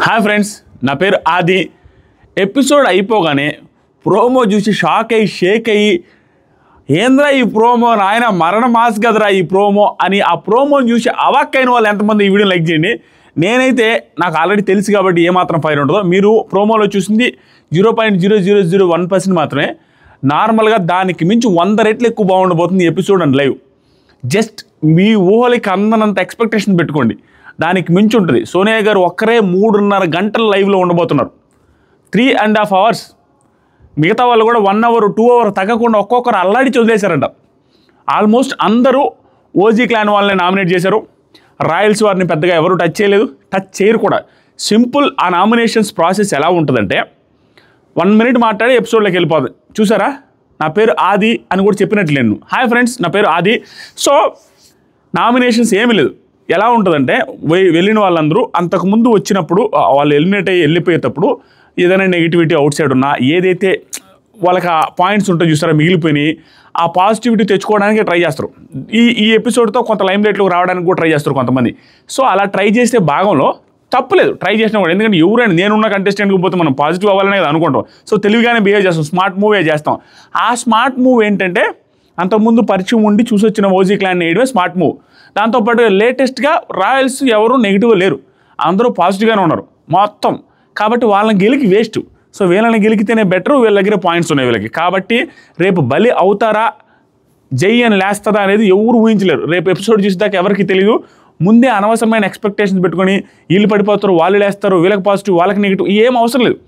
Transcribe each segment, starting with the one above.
Hi friends, నా పేరు ఆది. ఎపిసోడ్ అయిపోగానే ప్రోమో చూసి షాక్ అయ్యి షేక్ అయ్యి ఏంద్రా ఈ ప్రోమో, నాయన మరణ మాస్ కదరా ఈ ప్రోమో అని ఆ ప్రోమోని చూసి అవాక్కైన వాళ్ళు ఎంతమంది ఈ వీడియో లైక్ చేయండి. నేనైతే నాకు ఆల్రెడీ తెలుసు కాబట్టి ఏమాత్రం ఫైర్ ఉంటుందో. మీరు ప్రోమోలో చూసింది 0.0001% మాత్రమే. నార్మల్గా దానికి మించి 100 రెట్లు ఎక్కువ బాగుండబోతుంది ఎపిసోడ్ అండ్ లైవ్. జస్ట్ మీ ఊహలకి అందనంత ఎక్స్పెక్టేషన్ పెట్టుకోండి. దానికి మించి ఉంటుంది. సోనియా గారు ఒక్కరే 3.5 గంటల లైవ్లో ఉండబోతున్నారు. 3.5 hours. మిగతా వాళ్ళు కూడా 1 hour 2 hour తగ్గకుండా ఒక్కొక్కరు అల్లాడి వదిలేశారంట. ఆల్మోస్ట్ అందరూ ఓజీ క్లాన్ వాళ్ళని నామినేట్ చేశారు. రాయల్స్ వారిని పెద్దగా ఎవరు టచ్ చేయలేదు, టచ్ చేయరు కూడా. సింపుల్ ఆ నామినేషన్స్ ప్రాసెస్ ఎలా ఉంటుందంటే 1 minute మాట్లాడి ఎపిసోడ్లోకి వెళ్ళిపోతుంది. చూసారా, నా పేరు ఆది అని కూడా చెప్పినట్లు నేను. హాయ్ ఫ్రెండ్స్, నా పేరు ఆది. సో నామినేషన్స్ ఏమీ లేదు. ఎలా ఉంటుందంటే వెళ్ళిన వాళ్ళందరూ అంతకుముందు వచ్చినప్పుడు వాళ్ళు ఎలిమినేట్ అయ్యి వెళ్ళిపోయేటప్పుడు ఏదైనా నెగిటివిటీ అవుట్ సైడ్ ఉన్నా ఏదైతే వాళ్ళకి ఆ పాయింట్స్ ఉంటాయో చూసారా మిగిలిపోయినాయి, ఆ పాజిటివిటీ తెచ్చుకోవడానికి ట్రై చేస్తారు. ఈ ఎపిసోడ్తో కొంత లైమ్ లైట్లోకి రావడానికి కూడా ట్రై చేస్తారు కొంతమంది. సో అలా ట్రై చేసే భాగంలో తప్పలేదు, ట్రై చేసినా కూడా. ఎందుకంటే ఎవరైనా నేనున్న కంటెస్టెంట్కి పోతే మనం పాజిటివ్ అవ్వాలనే అనుకుంటాం. సో తెలివిగానే బిహేవ్ చేస్తాం, స్మార్ట్ మూవే చేస్తాం. ఆ స్మార్ట్ మూవ్ ఏంటంటే అంతకుముందు పరిచయం ఉండి చూసి వచ్చిన ఓజీ క్లాన్ వేయడమే స్మార్ట్ మూవ్. దాంతోపాటు లేటెస్ట్గా రాయల్స్ ఎవరు నెగిటివ్గా లేరు, అందరూ పాజిటివ్గానే ఉన్నారు మొత్తం. కాబట్టి వాళ్ళని గెలికి వేస్ట్. సో వీళ్ళని గెలికితేనే బెటర్, వీళ్ళ దగ్గర పాయింట్స్ ఉన్నాయి వీళ్ళకి. కాబట్టి రేపు బలి అవుతారా, జై అని లేస్తుందా అనేది ఎవరు ఊహించలేరు. రేపు ఎపిసోడ్ చూసేదాకా ఎవరికి తెలియదు. ముందే అనవసరమైన ఎక్స్పెక్టేషన్స్ పెట్టుకొని వీళ్ళు పడిపోతారు, వాళ్ళు లేస్తారు, వీళ్ళకి పాజిటివ్ వాళ్ళకి నెగిటివ్ ఏం అవసరం లేదు.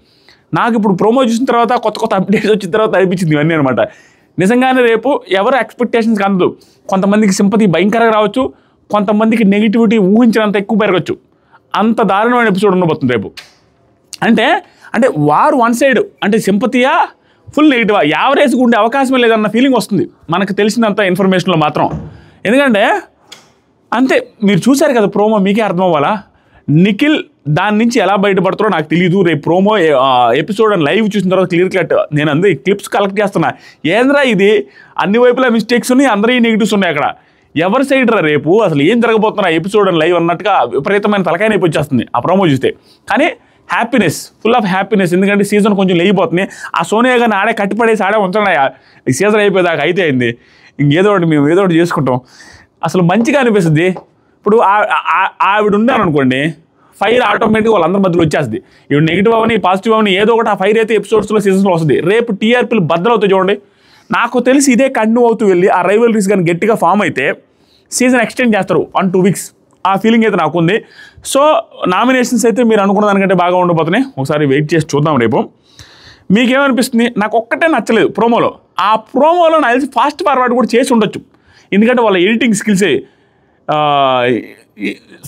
నాకు ఇప్పుడు ప్రోమో చూసిన తర్వాత కొత్త అప్డేట్స్ వచ్చిన తర్వాత అనిపించింది ఇవన్నీ అనమాట. నిజంగానే రేపు ఎవరు ఎక్స్పెక్టేషన్స్కి అందదు. కొంతమందికి సింపతి భయంకరంగా రావచ్చు, కొంతమందికి నెగిటివిటీ ఊహించినంత ఎక్కువ పెరగచ్చు. అంత దారుణమైన ఎపిసోడ్ ఉండబోతుంది రేపు. అంటే వారు వన్ సైడ్, అంటే సింపతియా ఫుల్ నెగిటివా, యావరేజ్గా ఉండే అవకాశమే లేదన్న ఫీలింగ్ వస్తుంది మనకు తెలిసినంత ఇన్ఫర్మేషన్లో మాత్రం. ఎందుకంటే అంతే, మీరు చూశారు కదా ప్రోమో, మీకే అర్థం అవ్వాలా. నిఖిల్ దాని నుంచి ఎలా బయటపడతారో నాకు తెలియదు. రేపు ప్రోమో ఎపిసోడ్ అని లైవ్ చూసిన తర్వాత క్లియర్ కట్ నేను అందరూ క్లిప్స్ కలెక్ట్ చేస్తున్నా. ఏంద్రా ఇది, అన్ని వైపులా మిస్టేక్స్ ఉన్నాయి, అందరూ నెగిటివ్స్ ఉన్నాయి. అక్కడ ఎవరి సైడ్ రా రేపు అసలు ఏం జరగబోతున్నా ఎపిసోడ్ అని లైవ్ అన్నట్టుగా విపరీతమైన తలకాయ నొప్పి వచ్చేస్తుంది ఆ ప్రోమో చూస్తే. కానీ హ్యాపీనెస్, ఫుల్ ఆఫ్ హ్యాపీనెస్. ఎందుకంటే సీజన్ కొంచెం లేయిపోతుంది. ఆ సోనియా గారిని ఆడే కట్టిపడేసి ఆడే ఉంచండి. ఈ సీజన్ అయిపోయేదాకా అయితే అయింది, ఇంకేదో ఒకటి మేము ఏదో ఒకటి చేసుకుంటాం. అసలు మంచిగా అనిపిస్తుంది. ఇప్పుడు ఆవిడ ఉన్నాను అనుకోండి, ఫైర్ ఆటోమేటిక్గా వాళ్ళందరి మధ్యలో వచ్చేస్తుంది. ఇవి నెగిటివ్ అవని పాజిటివ్ అవని ఏదో ఒకటి ఆ ఫైర్ అయితే ఎపిసోడ్స్లో సీజన్స్లో వస్తుంది. రేపు టీఆర్పీలు బద్దలవుతాయి చూడండి. నాకు తెలిసి ఇదే కంటిన్యూ అవుతూ వెళ్ళి ఆ రైవల్రీస్ కానీ గట్టిగా ఫామ్ అయితే సీజన్ ఎక్స్టెండ్ చేస్తారు 1-2 weeks. ఆ ఫీలింగ్ అయితే నాకు ఉంది. సో నామినేషన్స్ అయితే మీరు అనుకున్న దానికంటే బాగా ఉండబోతున్నాయి. ఒకసారి వెయిట్ చేసి చూద్దాం రేపు. మీకేమనిపిస్తుంది? నాకు ఒక్కటే నచ్చలేదు ప్రోమోలో. ఆ ప్రోమోలో నాకు తెలిసి ఫాస్ట్ ఫార్వర్డ్ కూడా చేసి ఉండొచ్చు. ఎందుకంటే వాళ్ళ ఎడిటింగ్ స్కిల్సే.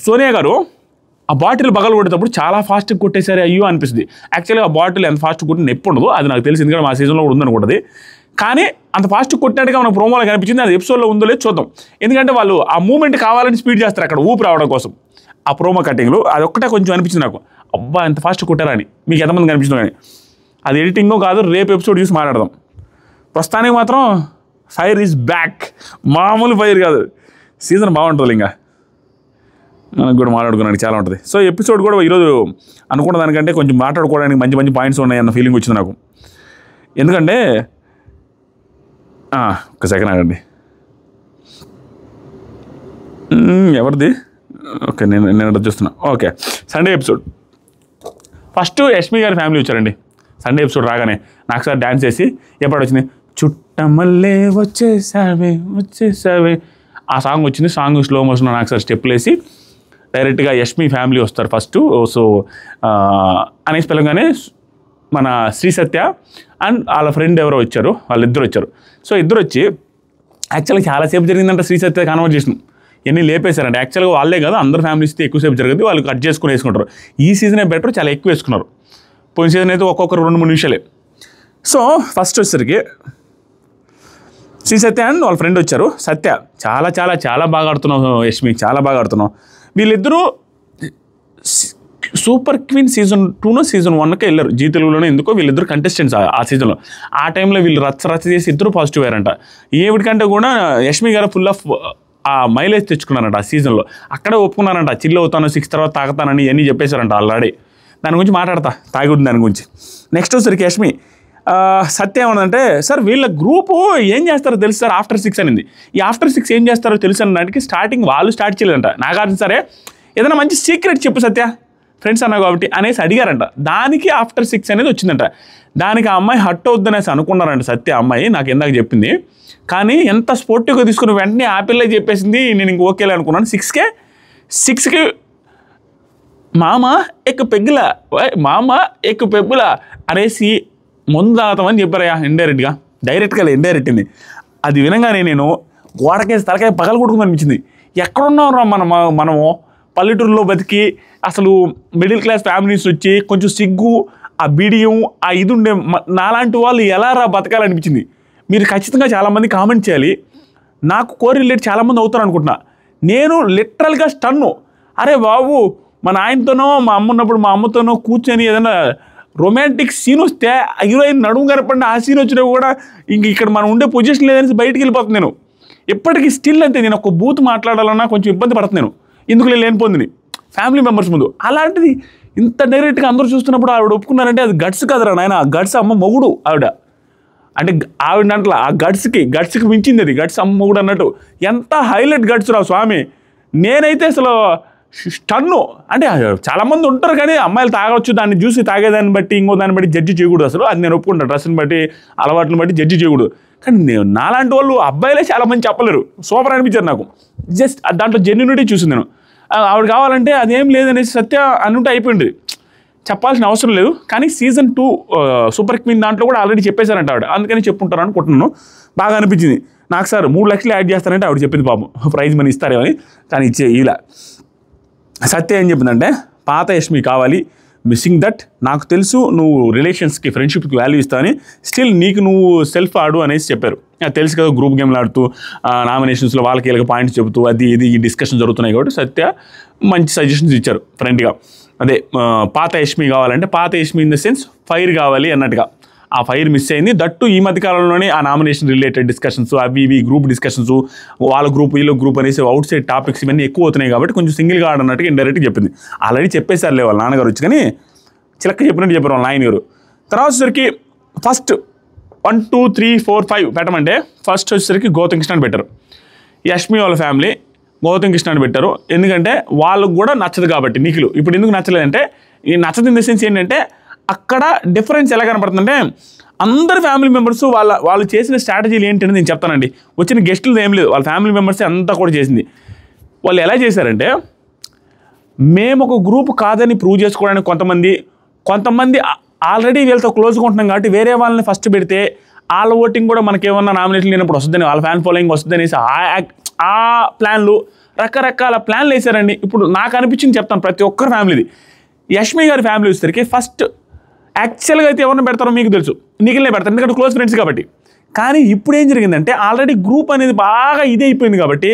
సోనియా గారు ఆ బాటిల్ పగలు కొట్టేటప్పుడు చాలా ఫాస్ట్గా కొట్టేసరి అయ్యో అనిపిస్తుంది. యాక్చువల్గా ఆ బాటిల్ ఎంత ఫాస్ట్ కొట్టి నొప్పి ఉండదు, అది నాకు తెలిసి. ఎందుకంటే మా సీజన్లో కూడా ఉందనుకుంటుంది. కానీ అంత ఫాస్ట్ కొట్టినట్టుగా మనకు ప్రోమోలో కనిపించింది. అది ఎపిసోడ్లో ఉందో లేదు చూద్దాం. ఎందుకంటే వాళ్ళు ఆ మూమెంట్ కావాలని స్పీడ్ చేస్తారు అక్కడ ఊపి రావడం కోసం. ఆ ప్రోమో కటింగ్లో అది ఒక్కటే కొంచెం అనిపించింది నాకు, అబ్బా ఎంత ఫాస్ట్ కొట్టారా అని. మీకు ఎంతమంది కనిపించిందో కానీ అది ఎడిటింగో కాదు, రేపు ఎపిసోడ్ చూసి మాట్లాడదాం. ప్రస్తుతానికి మాత్రం ఫైర్ ఈజ్ బ్యాక్. మామూలు ఫైర్ కాదు, సీజన్ బాగుంటుంది. ఇంకా మనకు కూడా మాట్లాడుకోవడానికి చాలా ఉంటుంది. సో ఎపిసోడ్ కూడా ఈరోజు అనుకున్న దానికంటే కొంచెం మాట్లాడుకోవడానికి మంచి మంచి పాయింట్స్ ఉన్నాయి అన్న ఫీలింగ్ వచ్చింది నాకు. ఎందుకంటే ఒక సెకండ్ ఆగండి, ఎవరిది? ఓకే, నేను చూస్తున్నా. Okay, Sunday episode. First Yashmi గారి ఫ్యామిలీ వచ్చారండి. సండే ఎపిసోడ్ రాగానే నాకు సార్ డ్యాన్స్ చేసి ఎప్పుడు వచ్చింది, చుట్టమల్లే వచ్చేసావే ఆ సాంగ్ వచ్చింది. సాంగ్ స్లో మోషన్ నాకు సార్ స్టెప్లు వేసి డైరెక్ట్గా యష్మి ఫ్యామిలీ వస్తారు ఫస్ట్. సో అనేసి పిల్లగానే మన శ్రీ సత్య అండ్ వాళ్ళ ఫ్రెండ్ ఎవరో వచ్చారు, వాళ్ళిద్దరు వచ్చారు. సో ఇద్దరు వచ్చి యాక్చువల్గా చాలాసేపు జరిగిందంటే శ్రీ సత్య కన్వర్జేషన్ ఎన్ని లేపేశారంటే. యాక్చువల్గా వాళ్ళే కాదు, అందరు ఫ్యామిలీస్తో ఎక్కువసేపు జరుగుతుంది. వాళ్ళు కట్ చేసుకుని వేసుకుంటారు. ఈ సీజనే బెటర్, చాలా ఎక్కువ వేసుకున్నారు. పోయిన సీజన్ అయితే ఒక్కొక్కరు 2-3 నిమిషాలే. సో ఫస్ట్ వచ్చేసరికి శ్రీ సత్య అండ్ వాళ్ళ ఫ్రెండ్ వచ్చారు. సత్య చాలా చాలా చాలా బాగా ఆడుతున్నావు యష్మి, చాలా బాగా ఆడుతున్నావు. వీళ్ళిద్దరూ సూపర్ క్వీన్ సీజన్ 2 సీజన్ 1కే వెళ్ళారు. జీ తెలుగులోనే ఎందుకో వీళ్ళిద్దరు కంటెస్టెంట్స్ ఆ సీజన్లో. ఆ టైంలో వీళ్ళు రచ్చ చేసి ఇద్దరు పాజిటివ్ అయ్యారంట. ఏవిడికంటే కూడా యష్మి గారు ఫుల్ ఆఫ్ ఆ మైలేజ్ తెచ్చుకున్నారంట ఆ సీజన్లో. అక్కడే ఒప్పుకున్నారంట, చిల్ అవుతాను, 6 తర్వాత తాగుతానని ఇవన్నీ చెప్పేశారంట ఆల్రెడీ. దాని గురించి మాట్లాడతా, తాగుడు దాని గురించి. నెక్స్ట్ వచ్చేసరికి యష్మి సత్య ఏమన్నదంటే, సార్ వీళ్ళ గ్రూపు ఏం చేస్తారో తెలుసు సార్ ఆఫ్టర్ 6 అనింది. ఈ ఆఫ్టర్ 6 ఏం చేస్తారో తెలుసు అన్నదానికి స్టార్టింగ్ వాళ్ళు స్టార్ట్ చేయలేదంట. నాగార్జున సరే ఏదైనా మంచి సీక్రెట్ చెప్పు సత్య, ఫ్రెండ్స్ అన్నా కాబట్టి అనేసి అడిగారంట. దానికి ఆఫ్టర్ 6 అనేది వచ్చిందంట. దానికి ఆ అమ్మాయి హట్ అవుద్దనేసి అనుకున్నారంట సత్య అమ్మాయి, నాకు ఇందాక చెప్పింది. కానీ ఎంత స్పోర్టివ్గా తీసుకుని వెంటనే ఆపిల్లే చెప్పేసింది, నేను ఇంక ఓకేలే అనుకున్నాను. 6కి మామ ఎక్కు పెగ్గులా, మామ ఎక్కు పెగ్గులా అనేసి ముందు తాగుతామని చెప్పారయ్యా ఇండైరెక్ట్గా. డైరెక్ట్గా ఇండైరెక్ట్ని అది వినగానే నేను గోడకేసి తలకాయ పగల కొట్టుకుంది అనిపించింది. ఎక్కడున్నాం రా మనము పల్లెటూరులో బతికి అసలు మిడిల్ క్లాస్ ఫ్యామిలీస్ వచ్చి కొంచెం సిగ్గు, ఆ బిడియం, ఆ ఇది ఉండే నాలాంటి వాళ్ళు ఎలా రా బతకాలనిపించింది. మీరు ఖచ్చితంగా చాలామంది కామెంట్ చేయాలి. నాకు కోరిలేట్ చాలామంది అవుతారు అనుకుంటున్నా. నేను లిటరల్గా స్టన్ను. అరే బాబు, మా నాయనతోనో మా అమ్మ ఉన్నప్పుడు మా అమ్మతోనో కూర్చొని ఏదైనా రొమాంటిక్ సీన్ వస్తే హీరోయిన్ నడుము కనపడిన ఆ సీన్ వచ్చినా కూడా ఇంక ఇక్కడ మనం ఉండే పొజిషన్ లేదనేసి బయటికి వెళ్ళిపోతుంది. నేను ఎప్పటికీ స్టిల్ అంతే, నేను ఒక బూత్ మాట్లాడాలన్నా కొంచెం ఇబ్బంది పడుతున్నాను. ఎందుకు లేనిపోయింది ఫ్యామిలీ మెంబర్స్ ముందు. అలాంటిది ఇంత డైరెక్ట్గా అందరూ చూస్తున్నప్పుడు ఆవిడ ఒప్పుకున్నారంటే అది గట్స్ కదరా నాయన. గట్స్ అమ్మ మొగుడు ఆవిడ అంటే ఆవిడ అంటలా ఆ గట్స్కి మించింది అది. గట్స్ అమ్మ మొగుడు అన్నట్టు ఎంత హైలైట్ గట్స్ రా స్వామి. నేనైతే అసలు స్టన్ను. అంటే చాలామంది ఉంటారు కానీ అమ్మాయిలు తాగొచ్చు, దాన్ని చూసి తాగేదాన్ని బట్టి ఇంకో దాన్ని బట్టి జడ్జి చేయకూడదు. అసలు అది నేను ఒప్పుకుంటాను, డ్రెస్ని బట్టి అలవాట్లను బట్టి జడ్జి చేయకూడదు. కానీ నేను నాలాంటి వాళ్ళు అబ్బాయిలే చాలామంది చెప్పలేరు. సూపర్ అనిపించారు నాకు. జస్ట్ దాంట్లో జెన్యూనిటీ చూసింది నేను. ఆవిడ కావాలంటే అదేం లేదనేసి సత్య అనుంటే అయిపోయింది, చెప్పాల్సిన అవసరం లేదు. కానీ సీజన్ 2 సూపర్ క్వీన్ దాంట్లో కూడా ఆల్రెడీ చెప్పేశారంట ఆవిడ, అందుకని చెప్పుంటారు అనుకుంటున్నాను. బాగా అనిపించింది నాకు. సార్ 3 లక్షలు యాడ్ చేస్తారంటే ఆవిడ చెప్పింది పాపం, ప్రైజ్ మనీ ఇస్తారేమని. కానీ ఇలా సత్య ఏం చెప్పిందంటే, పాత యష్మి కావాలి, మిస్సింగ్ దట్. నాకు తెలుసు నువ్వు రిలేషన్స్కి ఫ్రెండ్షిప్కి వాల్యూ ఇస్తావని, స్టిల్ నీకు నువ్వు సెల్ఫ్ ఆడు అనేసి చెప్పారు. తెలుసు కదా, గ్రూప్ గేమ్లు ఆడుతూ నామినేషన్స్లో వాళ్ళకి వీళ్ళకి పాయింట్స్ చెబుతూ అది ఇది ఈ డిస్కషన్ జరుగుతున్నాయి కాబట్టి సత్య మంచి సజెషన్స్ ఇచ్చారు ఫ్రెండ్గా. అదే పాత యష్మి కావాలంటే పాత Yashmi in the sense fire కావాలి అన్నట్టుగా. ఆ ఫైర్ మిస్ అయింది. దట్టు ఈ మధ్యకాలంలోనే ఆ నామినేషన్ రిలేటెడ్ డిస్కషన్స్, అవి ఇవి గ్రూప్ డిస్కషన్స్, వాళ్ళ గ్రూప్ వీళ్ళ గ్రూప్ అనేసి అవుట్ సైడ్ టాపిక్స్ ఇవన్నీ ఎక్కువ అవుతున్నాయి కాబట్టి కొంచెం సింగిల్గా ఆడన్నట్టుగా ఇండైరెక్ట్గా చెప్పింది. ఆల్రెడీ చెప్పేశారులే వాళ్ళ నాన్నగారు వచ్చి, కానీ చిలక చెప్పినట్టు చెప్పారు వాళ్ళ నాయన గారు. తర్వాత వచ్చేసరికి ఫస్ట్ 1 2 3 4 5 పెట్టమంటే ఫస్ట్ వచ్చేసరికి గౌతమ్ కృష్ణ అని పెట్టారు. యష్మి వాళ్ళ ఫ్యామిలీ గౌతమ్ కృష్ణ అని పెట్టారు. ఎందుకంటే వాళ్ళకు కూడా నచ్చదు కాబట్టి. నిఖిల్ ఇప్పుడు ఎందుకు నచ్చలేదంటే, ఈ నచ్చదు ఇన్ ద సెన్స్ ఏంటంటే అక్కడ డిఫరెన్స్ ఎలా కనపడుతుందంటే, అందరు ఫ్యామిలీ మెంబర్స్ వాళ్ళు చేసిన స్ట్రాటజీలు ఏంటని నేను చెప్తానండి. వచ్చిన గెస్టులు ఏం లేదు, వాళ్ళ ఫ్యామిలీ మెంబర్సే అంతా కూడా చేసింది. వాళ్ళు ఎలా చేశారంటే, మేము ఒక గ్రూప్ కాదని ప్రూవ్ చేసుకోవడానికి కొంతమంది ఆల్రెడీ వీళ్ళతో క్లోజ్గా ఉంటున్నాం కాబట్టి వేరే వాళ్ళని ఫస్ట్ పెడితే వాళ్ళ ఓటింగ్ కూడా మనకేమన్నా నామినేషన్ లేనప్పుడు వస్తుందని, వాళ్ళ ఫ్యాన్ ఫాలోయింగ్ వస్తుంది అనేసి ఆ ప్లాన్లు, రకరకాల ప్లాన్లు వేసారండి. ఇప్పుడు నాకు అనిపించింది చెప్తాను, ప్రతి ఒక్కరి ఫ్యామిలీది. యష్మి గారి ఫ్యామిలీ వచ్చేసరికి ఫస్ట్ యాక్చువల్గా అయితే ఎవరిని పెడతారో మీకు తెలుసు, నిఖిల్నే పెడతారు, ఎందుకంటే క్లోజ్ ఫ్రెండ్స్ కాబట్టి. కానీ ఇప్పుడు ఏం జరిగిందంటే, ఆల్రెడీ గ్రూప్ అనేది బాగా ఇది అయిపోయింది కాబట్టి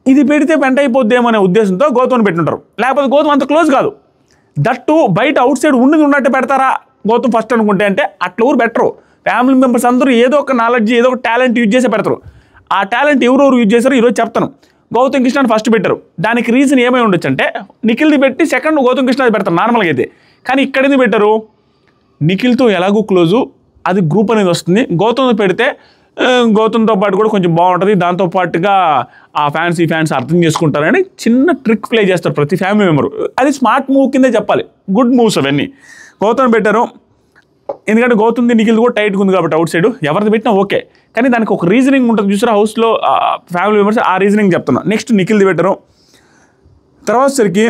ఇది పెడితే వెంట అయిపోద్దేమో అనే ఉద్దేశంతో గౌతమ్ని పెట్టుంటారు. లేకపోతే గౌతమ్ అంత క్లోజ్ కాదు. దట్టు బయట అవుట్ సైడ్ ఉన్నట్టు పెడతారా గౌతమ్ ఫస్ట్ అనుకుంటే, అంటే అట్లా ఊరు బెటరు. ఫ్యామిలీ మెంబర్స్ అందరూ ఏదో ఒక నాలెడ్జ్, ఏదో ఒక టాలెంట్ యూజ్ చేసే పెడతారు. ఆ టాలెంట్ ఎవరెవరు యూజ్ చేశారో ఈరోజు చెప్తాను. గౌతమ్ కృష్ణని ఫస్ట్ పెట్టారు. దానికి రీజన్ ఏమై ఉండొచ్చు అంటే, నిఖిల్ది పెట్టి సెకండ్ గౌతమ్ కృష్ణది పెడతారు నార్మల్గా అయితే. కానీ ఇక్కడ ఎందుకు పెట్టారు, నిఖిల్తో ఎలాగో క్లోజు, అది గ్రూప్ అనేది వస్తుంది. గౌతమ్తో పెడితే గౌతమ్తో పాటు కూడా కొంచెం బాగుంటుంది, దాంతోపాటుగా ఆ ఫ్యాన్స్ ఈ ఫ్యాన్స్ అర్థం చేసుకుంటారని చిన్న ట్రిక్ ప్లే చేస్తారు ప్రతి ఫ్యామిలీ మెంబరు. అది స్మార్ట్ మూవ్ కిందే చెప్పాలి, గుడ్ మూవ్స్ అవన్నీ. గౌతమ్ పెట్టారు, ఎందుకంటే గౌతమ్ది నిఖిల్ కూడా టైట్గా ఉంది కాబట్టి అవుట్ సైడ్ ఎవరిది పెట్టినా ఓకే. కానీ దానికి ఒక రీజనింగ్ ఉంటుంది చూసారా హౌస్లో ఫ్యామిలీ మెంబర్స్, ఆ రీజనింగ్ చెప్తున్నా. నెక్స్ట్ నిఖిల్ది పెట్టారు. తర్వాత సరికి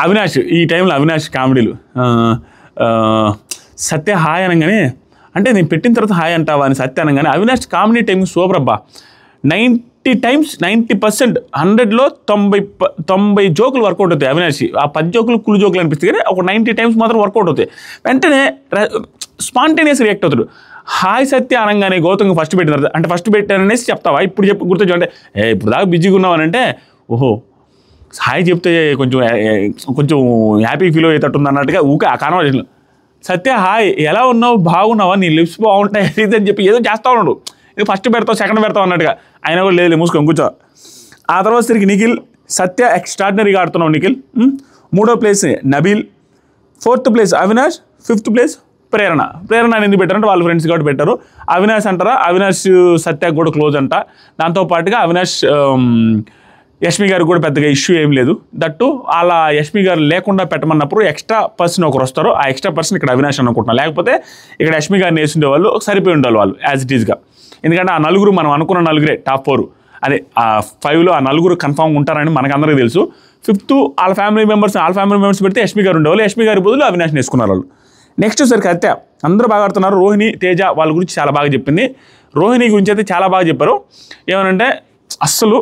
అవినాష్, ఈ టైంలో అవినాష్ కామెడీలు, సత్య హాయ్ అనగానే, అంటే నేను పెట్టిన తర్వాత హాయ్ అంటావా అని సత్య అనగానే అవినాష్ కామెడీ టైమింగ్ సూపర్ అబ్బా. 90% 100లో 90 జోకులు వర్కౌట్ అవుతాయి అవినాష్. ఆ 10 జోకులు కుళ్ళు జోకులు అనిపిస్తుంది, కానీ ఒక 90 టైమ్స్ మాత్రం వర్కౌట్ అవుతాయి. వెంటనే స్పాంటేనియస్ రియాక్ట్ అవుతాడు. హాయ్ సత్య అనగానే గౌతమ్ ఫస్ట్ పెట్టిన తర్వాత, అంటే ఫస్ట్ పెట్టాననేసి చెప్తావా, ఇప్పుడు గుర్తొచ్చు అంటే ఇప్పుడు దాకా బిజీగా ఉన్నావనంటే, ఓహో హాయ్ చెప్తే కొంచెం హ్యాపీ ఫీల్ అయ్యేటట్టుంది అన్నట్టుగా ఊకే ఆ కాన్వర్జేషన్. సత్య హాయ్ ఎలా ఉన్నావు, బాగున్నావా, నీ లిప్స్ బాగుంటాయి ఇది అని చెప్పి ఏదో చేస్తూ ఉన్నాడు. ఇది ఫస్ట్ పెడతావు సెకండ్ పెడతావు అన్నట్టుగా. ఆయన కూడా లేదు మూసుకొని కూర్చో. ఆ తర్వాత సరికి నిఖిల్, సత్య ఎక్స్ట్రాడినరీగా ఆడుతున్నావు నిఖిల్, 3వ place Nabeel, 4th place Avinash, 5th place Prerana. Prerana అని ఎందుకు పెట్టారంటే వాళ్ళ ఫ్రెండ్స్ కాబట్టి పెట్టారు. అవినాష్ అంటారా, అవినాష్ సత్యకు కూడా క్లోజ్ అంట. దాంతోపాటుగా అవినాష్ యష్మి గారికి కూడా పెద్దగా ఇష్యూ ఏం లేదు. దట్టు అలా యష్మి గారు లేకుండా పెట్టమన్నప్పుడు ఎక్స్ట్రా పర్సన్ ఒకరు వస్తారు. ఆ ఎక్స్ట్రా పర్సన్ ఇక్కడ అవినాష్ అనుకుంటున్నాను. లేకపోతే ఇక్కడ యష్మి గారిని వేసి ఉండేవాళ్ళు, సరిపోయి ఉండాలి వాళ్ళు యాజ్ ఇట్ ఈస్గా. ఎందుకంటే ఆ నలుగురు మనం అనుకున్న నలుగురే టాప్ 4, అదే ఆ 5లో ఆ నలుగురు కన్ఫామ్గా ఉంటారని మనకు అందరికీ తెలుసు. 5th వాళ్ళ ఫ్యామిలీ మెంబర్స్ పెడితే యష్మి గారు ఉండేవాళ్ళు. యష్మి గారి బదులు అవినాష్ని వేసుకున్నారు వాళ్ళు. నెక్స్ట్ సరికి సత్య అందరూ బాగా ఆడుతున్నారు. రోహిణి, తేజ వాళ్ళ గురించి చాలా బాగా చెప్పింది. రోహిణి గురించి అయితే చాలా బాగా చెప్పారు. ఏమనంటే అస్సలు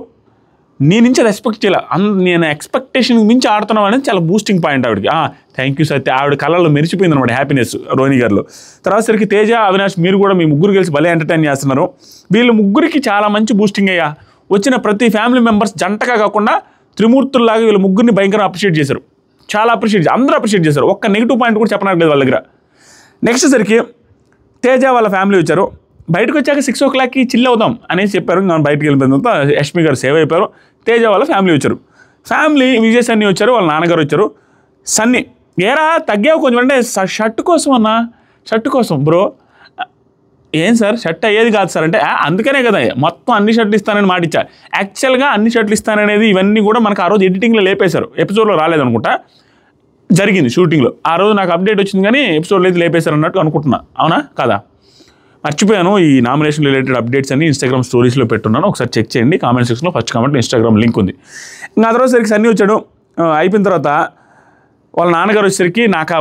నీ నుంచి అది ఎక్స్పెక్ట్ చేయాలి, నేను ఎక్స్పెక్టేషన్ మించి ఆడుతున్నాం అనేది చాలా బూస్టింగ్ పాయింట్ ఆవిడకి. థ్యాంక్ యూ సత్య, ఆవిడ కళ్ళలో మెరిచిపోయింది అనమాట హ్యాపీనెస్ రోహిణి గారిలో. తర్వాత సరికి తేజ, అవినాష్ మీరు కూడా మీ ముగ్గురు కలిసి భలే ఎంటర్టైన్ చేస్తున్నారు. వీళ్ళు ముగ్గురికి చాలా మంచి బూస్టింగ్ అయ్యా. వచ్చిన ప్రతి ఫ్యామిలీ మెంబర్స్ జంటగా కాకుండా త్రిమూర్తుల్లాగా వీళ్ళ ముగ్గురిని భయంకరంగా అప్రిషియేట్ చేశారు. చాలా అందరూ అప్రిషియేట్ చేశారు. ఒక్క నెగిటివ్ పాయింట్ కూడా చెప్పనట్లేదు వాళ్ళ దగ్గర. నెక్స్ట్ సరికి తేజ వాళ్ళ ఫ్యామిలీ వచ్చారు. బయటకు వచ్చాక 6 o'clockకి చిల్ అవుదాం అనేసి చెప్పారు. నేను బయటకు వెళ్ళిపోయిన తర్వాత యష్మి గారు సేవ్ అయిపోయారు. తేజ వాళ్ళ ఫ్యామిలీ వచ్చారు. ఫ్యామిలీ విజయ్ సన్నీ వచ్చారు, వాళ్ళ నాన్నగారు వచ్చారు. సన్నీ ఏరా తగ్గావు కొంచెం అంటే షర్ట్ కోసం అన్నా, షర్ట్ కోసం బ్రో. ఏం సార్ షర్ట్ అయ్యేది కాదు సార్ అంటే అందుకనే కదా మొత్తం అన్ని షర్ట్లు ఇస్తానని మాట ఇచ్చా. యాక్చువల్గా అన్ని షర్ట్లు ఇస్తాననేది ఇవన్నీ కూడా మనకు ఆ రోజు ఎడిటింగ్లో లేపేశారు. ఎపిసోడ్లో రాలేదనుకుంటా, జరిగింది షూటింగ్లో. ఆ రోజు నాకు అప్డేట్ వచ్చింది కానీ ఎపిసోడ్లో అయితే లేపేశారు అన్నట్టు అనుకుంటున్నా. అవునా కదా? మర్చిపోయాను. ఈ నామినేషన్ రిలేటెడ్ అప్డేట్స్ అన్ని ఇన్స్టాగ్రామ్ స్టోరీస్లో పెట్టున్నాను, ఒకసారి చెక్ చేయండి. కామెంట్ సెక్షన్లో ఫస్ట్ కామెంట్లో ఇన్స్టాగ్రామ్ లింక్ ఉంది. ఇంకా ఆ తర్వాత సరికి సన్నీ వచ్చాడు. అయిపోయిన తర్వాత వాళ్ళ నాన్నగారు వచ్చేసరికి నాకు